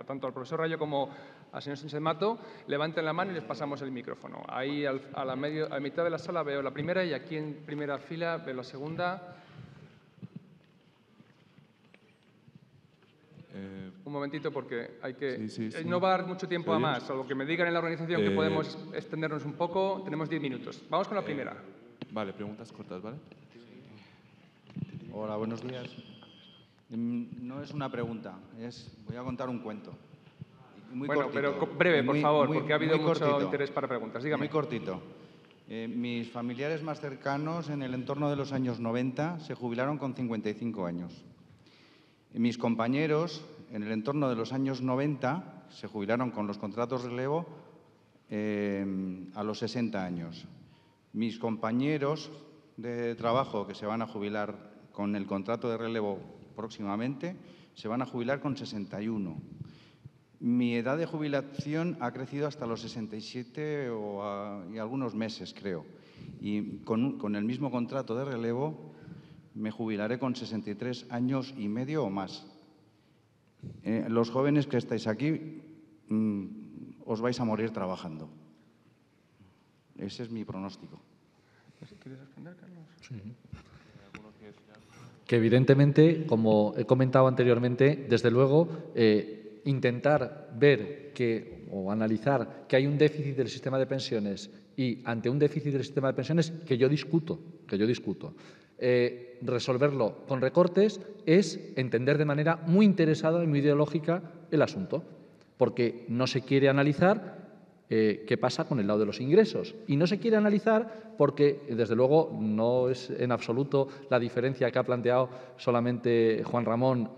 tanto al profesor Rayo como al señor Sánchez Mato, levanten la mano y les pasamos el micrófono. Ahí a la mitad de la sala veo la primera y aquí en primera fila veo la segunda. Un momentito porque hay que... Sí. No va a dar mucho tiempo a más, salvo que me digan en la organización que podemos extendernos un poco. Tenemos 10 minutos. Vamos con la primera. Vale, preguntas cortas, ¿vale? Hola, buenos días. No es una pregunta, voy a contar un cuento. Y Bueno, cortito. pero breve, por favor, muy- porque ha habido muy mucho cortito. interés para preguntas. Dígame. Muy cortito. Mis familiares más cercanos en el entorno de los años 90 se jubilaron con 55 años. Mis compañeros en el entorno de los años 90 se jubilaron con los contratos de relevo a los 60 años. Mis compañeros de trabajo que se van a jubilar con el contrato de relevo próximamente se van a jubilar con 61. Mi edad de jubilación ha crecido hasta los 67 y algunos meses, creo. Y con el mismo contrato de relevo me jubilaré con 63 años y medio o más. Los jóvenes que estáis aquí os vais a morir trabajando. Ese es mi pronóstico. ¿Quieres responder, Carlos? Sí. Que evidentemente, como he comentado anteriormente, desde luego intentar ver o analizar que hay un déficit del sistema de pensiones y ante un déficit del sistema de pensiones que yo discuto, resolverlo con recortes es entender de manera muy interesada y muy ideológica el asunto, porque no se quiere analizar qué pasa con el lado de los ingresos. Y no se quiere analizar porque, desde luego, no es en absoluto la diferencia que ha planteado solamente Juan Ramón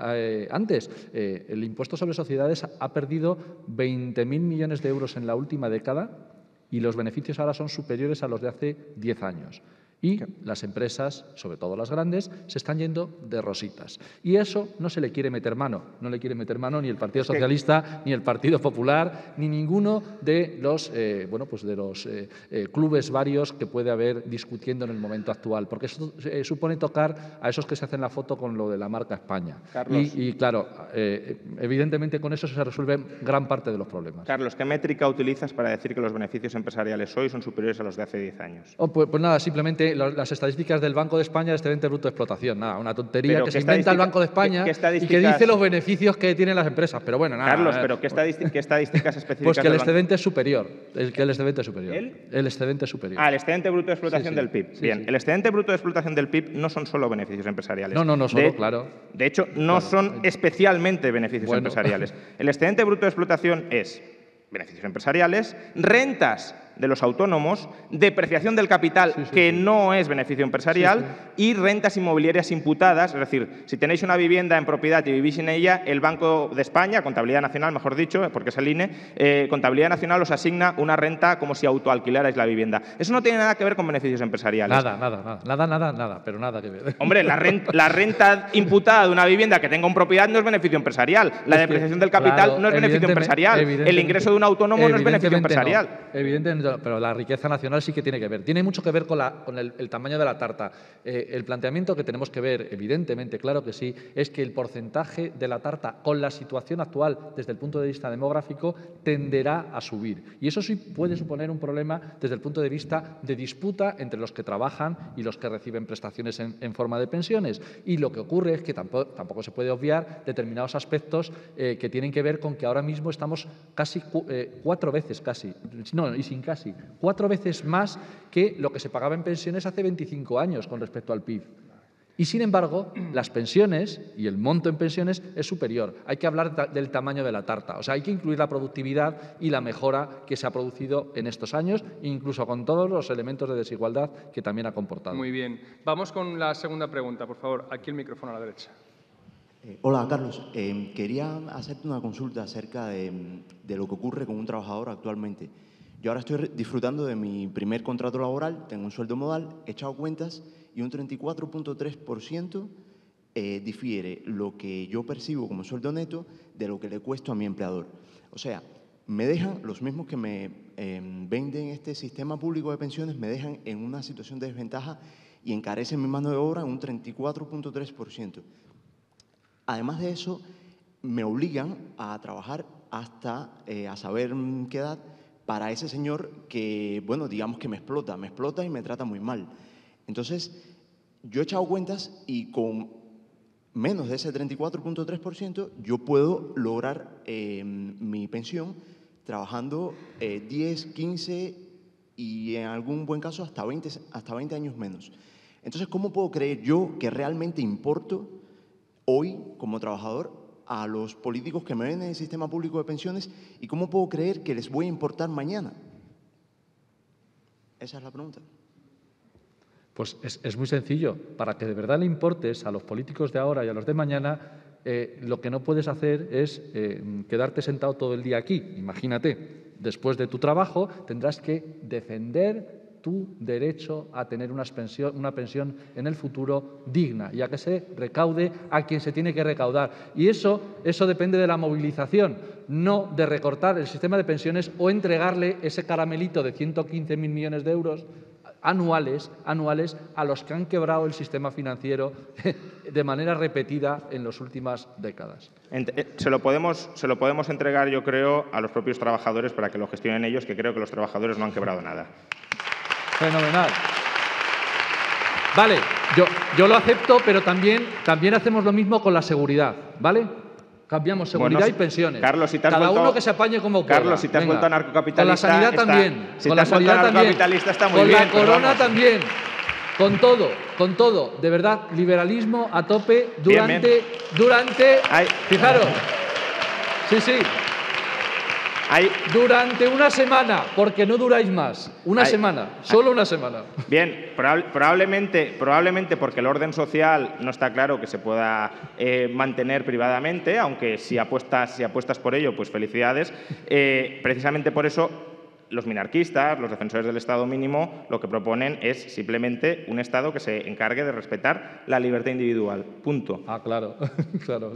antes. El impuesto sobre sociedades ha perdido 20.000 millones de euros en la última década y los beneficios ahora son superiores a los de hace 10 años. Y las empresas, sobre todo las grandes, se están yendo de rositas. Y eso no se le quiere meter mano. No le quiere meter mano ni el Partido Socialista, ni el Partido Popular, ni ninguno de los, clubes varios que puede haber discutiendo en el momento actual. Porque eso supone tocar a esos que se hacen la foto con lo de la marca España. Carlos. Y claro, evidentemente con eso se resuelven gran parte de los problemas. Carlos, ¿qué métrica utilizas para decir que los beneficios empresariales hoy son superiores a los de hace 10 años? Pues nada, simplemente las estadísticas del Banco de España, excedente bruto de explotación. Nada, una tontería Pero que ¿qué se inventa el Banco de España y que dice los beneficios que tienen las empresas. Pero bueno, nada. Carlos, ¿pero qué estadísticas específicas? Pues que el del Banco? excedente es superior. El excedente superior. ¿El? El excedente superior. Ah, el excedente bruto de explotación Sí, sí. del PIB. Sí, Bien, sí. el excedente bruto de explotación del PIB no son solo beneficios empresariales. No solo, claro. De hecho, no son especialmente beneficios empresariales. El excedente bruto de explotación es beneficios empresariales, rentas de los autónomos, depreciación del capital, que no es beneficio empresarial, y rentas inmobiliarias imputadas. Es decir, si tenéis una vivienda en propiedad y vivís en ella, el Banco de España, Contabilidad Nacional, mejor dicho, porque es el INE, Contabilidad Nacional os asigna una renta como si autoalquilarais la vivienda. Eso no tiene nada que ver con beneficios empresariales. Nada, pero nada que ver. Hombre, la renta imputada de una vivienda que tenga una propiedad no es beneficio empresarial. La depreciación del capital no es beneficio empresarial. El ingreso de un autónomo no es beneficio empresarial. Evidentemente, pero la riqueza nacional sí que tiene que ver. Tiene mucho que ver con el tamaño de la tarta. El planteamiento que tenemos que ver, evidentemente, claro que sí, es que el porcentaje de la tarta con la situación actual desde el punto de vista demográfico tenderá a subir. Y eso sí puede suponer un problema desde el punto de vista de disputa entre los que trabajan y los que reciben prestaciones en forma de pensiones. Y lo que ocurre es que tampoco se puede obviar determinados aspectos que tienen que ver con que ahora mismo estamos casi 4 veces, cuatro veces más que lo que se pagaba en pensiones hace 25 años con respecto al PIB. Y, sin embargo, las pensiones y el monto en pensiones es superior. Hay que hablar del tamaño de la tarta. O sea, hay que incluir la productividad y la mejora que se ha producido en estos años, incluso con todos los elementos de desigualdad que también ha comportado. Muy bien. Vamos con la segunda pregunta, por favor. Aquí el micrófono a la derecha. Hola, Carlos. Quería hacerte una consulta acerca de lo que ocurre con un trabajador actualmente. Yo ahora estoy disfrutando de mi primer contrato laboral, tengo un sueldo modal, he echado cuentas y un 34.3% difiere lo que yo percibo como sueldo neto de lo que le cuesto a mi empleador. O sea, me dejan, los mismos que me venden este sistema público de pensiones, me dejan en una situación de desventaja y encarecen mi mano de obra en un 34.3%. Además de eso, me obligan a trabajar hasta a saber qué edad para ese señor que, bueno, digamos que me explota y me trata muy mal. Entonces, yo he echado cuentas y con menos de ese 34.3% yo puedo lograr mi pensión trabajando 10, 15 y en algún buen caso hasta 20 años menos. Entonces, ¿cómo puedo creer yo que realmente importo hoy como trabajador a los políticos que me ven en el sistema público de pensiones y cómo puedo creer que les voy a importar mañana. Esa es la pregunta. Pues es muy sencillo. Para que de verdad le importes a los políticos de ahora y a los de mañana, lo que no puedes hacer es quedarte sentado todo el día aquí. Imagínate, después de tu trabajo tendrás que defender tu derecho a tener una pensión en el futuro digna y a que se recaude a quien se tiene que recaudar. Y eso depende de la movilización, no de recortar el sistema de pensiones o entregarle ese caramelito de 115.000 millones de euros anuales a los que han quebrado el sistema financiero de manera repetida en las últimas décadas. Se lo podemos entregar, yo creo, a los propios trabajadores para que lo gestionen ellos, que creo que los trabajadores no han quebrado nada. Fenomenal. Vale, yo lo acepto, pero también hacemos lo mismo con la seguridad, ¿vale? Cambiamos seguridad y pensiones. Carlos, si te has Cada vuelto, uno que se apañe como pueda. Carlos, si te has vuelto anarcocapitalista... Con la sanidad también. Si con te la has vuelto sanidad también. anarcocapitalista está muy con bien. La corona también. Con todo. De verdad, liberalismo a tope durante... Fijaros. Sí. Durante una semana, porque no duráis más. Solo una semana. Bien, probablemente porque el orden social no está claro que se pueda mantener privadamente, aunque si apuestas por ello, pues felicidades. Precisamente por eso los minarquistas, los defensores del Estado mínimo, lo que proponen es simplemente un Estado que se encargue de respetar la libertad individual. Punto. Ah, claro.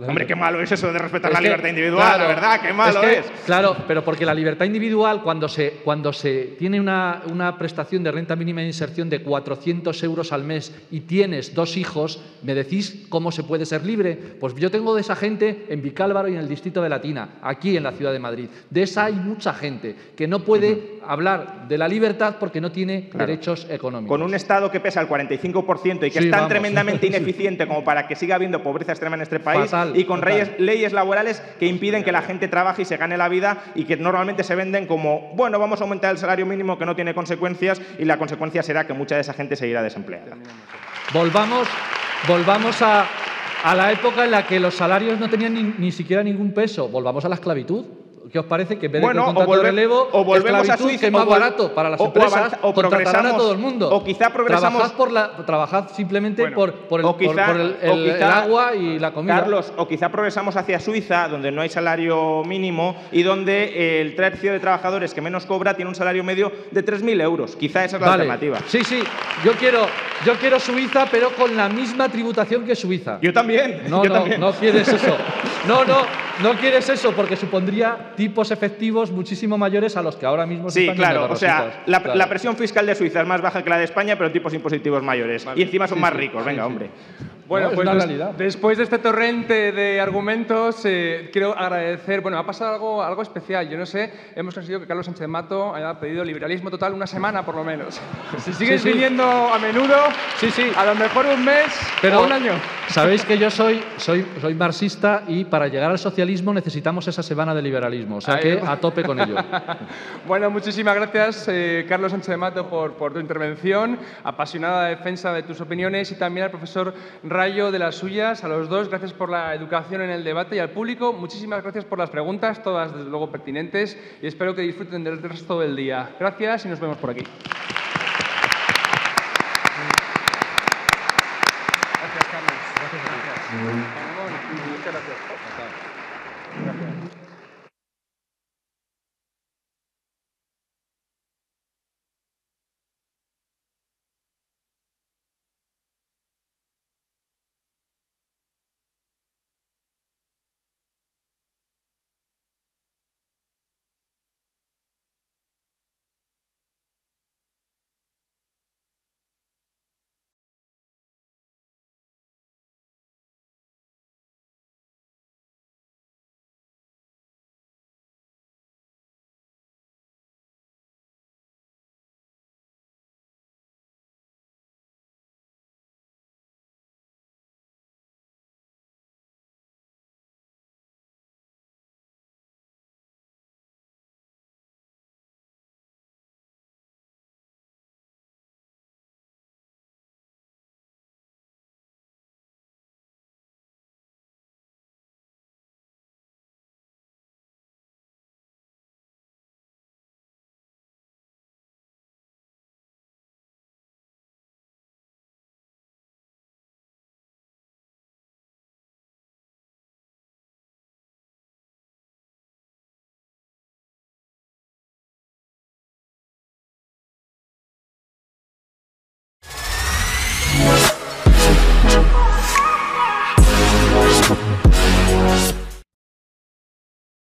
Hombre, qué malo es eso de respetar la libertad individual, la verdad, qué malo es. Claro, pero porque la libertad individual, cuando se tiene una prestación de renta mínima de inserción de 400 euros al mes y tienes 2 hijos, ¿me decís cómo se puede ser libre? Pues yo tengo de esa gente en Vicálvaro y en el distrito de Latina, aquí en la ciudad de Madrid. De esa hay mucha gente que no puede hablar de la libertad porque no tiene derechos económicos. Con un Estado que pesa el 45% y que es tan tremendamente ineficiente como para que siga habiendo pobreza extrema en este país, y con leyes laborales que impiden que la gente trabaje y se gane la vida y que normalmente se venden como, bueno, vamos a aumentar el salario mínimo que no tiene consecuencias y la consecuencia será que mucha de esa gente seguirá desempleada. Volvamos a la época en la que los salarios no tenían ni siquiera ningún peso. Volvamos a la esclavitud. ¿Qué os parece? Que en vez de contrato de relevo, o volvemos a Suiza, que es más barato para las empresas, contratarán a todo el mundo. O quizá progresamos... Trabajad simplemente por el agua y la comida. Carlos, o quizá progresamos hacia Suiza, donde no hay salario mínimo y donde el tercio de trabajadores que menos cobra tiene un salario medio de 3.000 euros. Quizá esa es la alternativa. Sí. Yo quiero Suiza, pero con la misma tributación que Suiza. Yo también. No quieres eso. No quieres eso porque supondría tipos efectivos muchísimo mayores a los que ahora mismo se están claro. O sea, la presión fiscal de Suiza es más baja que la de España, pero tipos impositivos mayores. Y encima son más ricos. Venga, hombre. Bueno, pues después de este torrente de argumentos, quiero agradecer... Bueno, ha pasado algo especial. Yo no sé, hemos conseguido que Carlos Sánchez Mato haya pedido liberalismo total una semana, por lo menos. Si sigues viniendo a menudo, a lo mejor un mes o un año. Sabéis que yo soy marxista y para llegar al socialismo necesitamos esa semana de liberalismo. O sea que a tope con ello. Bueno, muchísimas gracias, Carlos Sánchez Mato, por tu intervención, apasionada defensa de tus opiniones, y también al profesor Rayo de las suyas. A los dos, gracias por la educación en el debate, y al público, muchísimas gracias por las preguntas, todas desde luego pertinentes, y espero que disfruten del resto del día. Gracias y nos vemos por aquí. Gracias, Carlos. Gracias. Muchas gracias.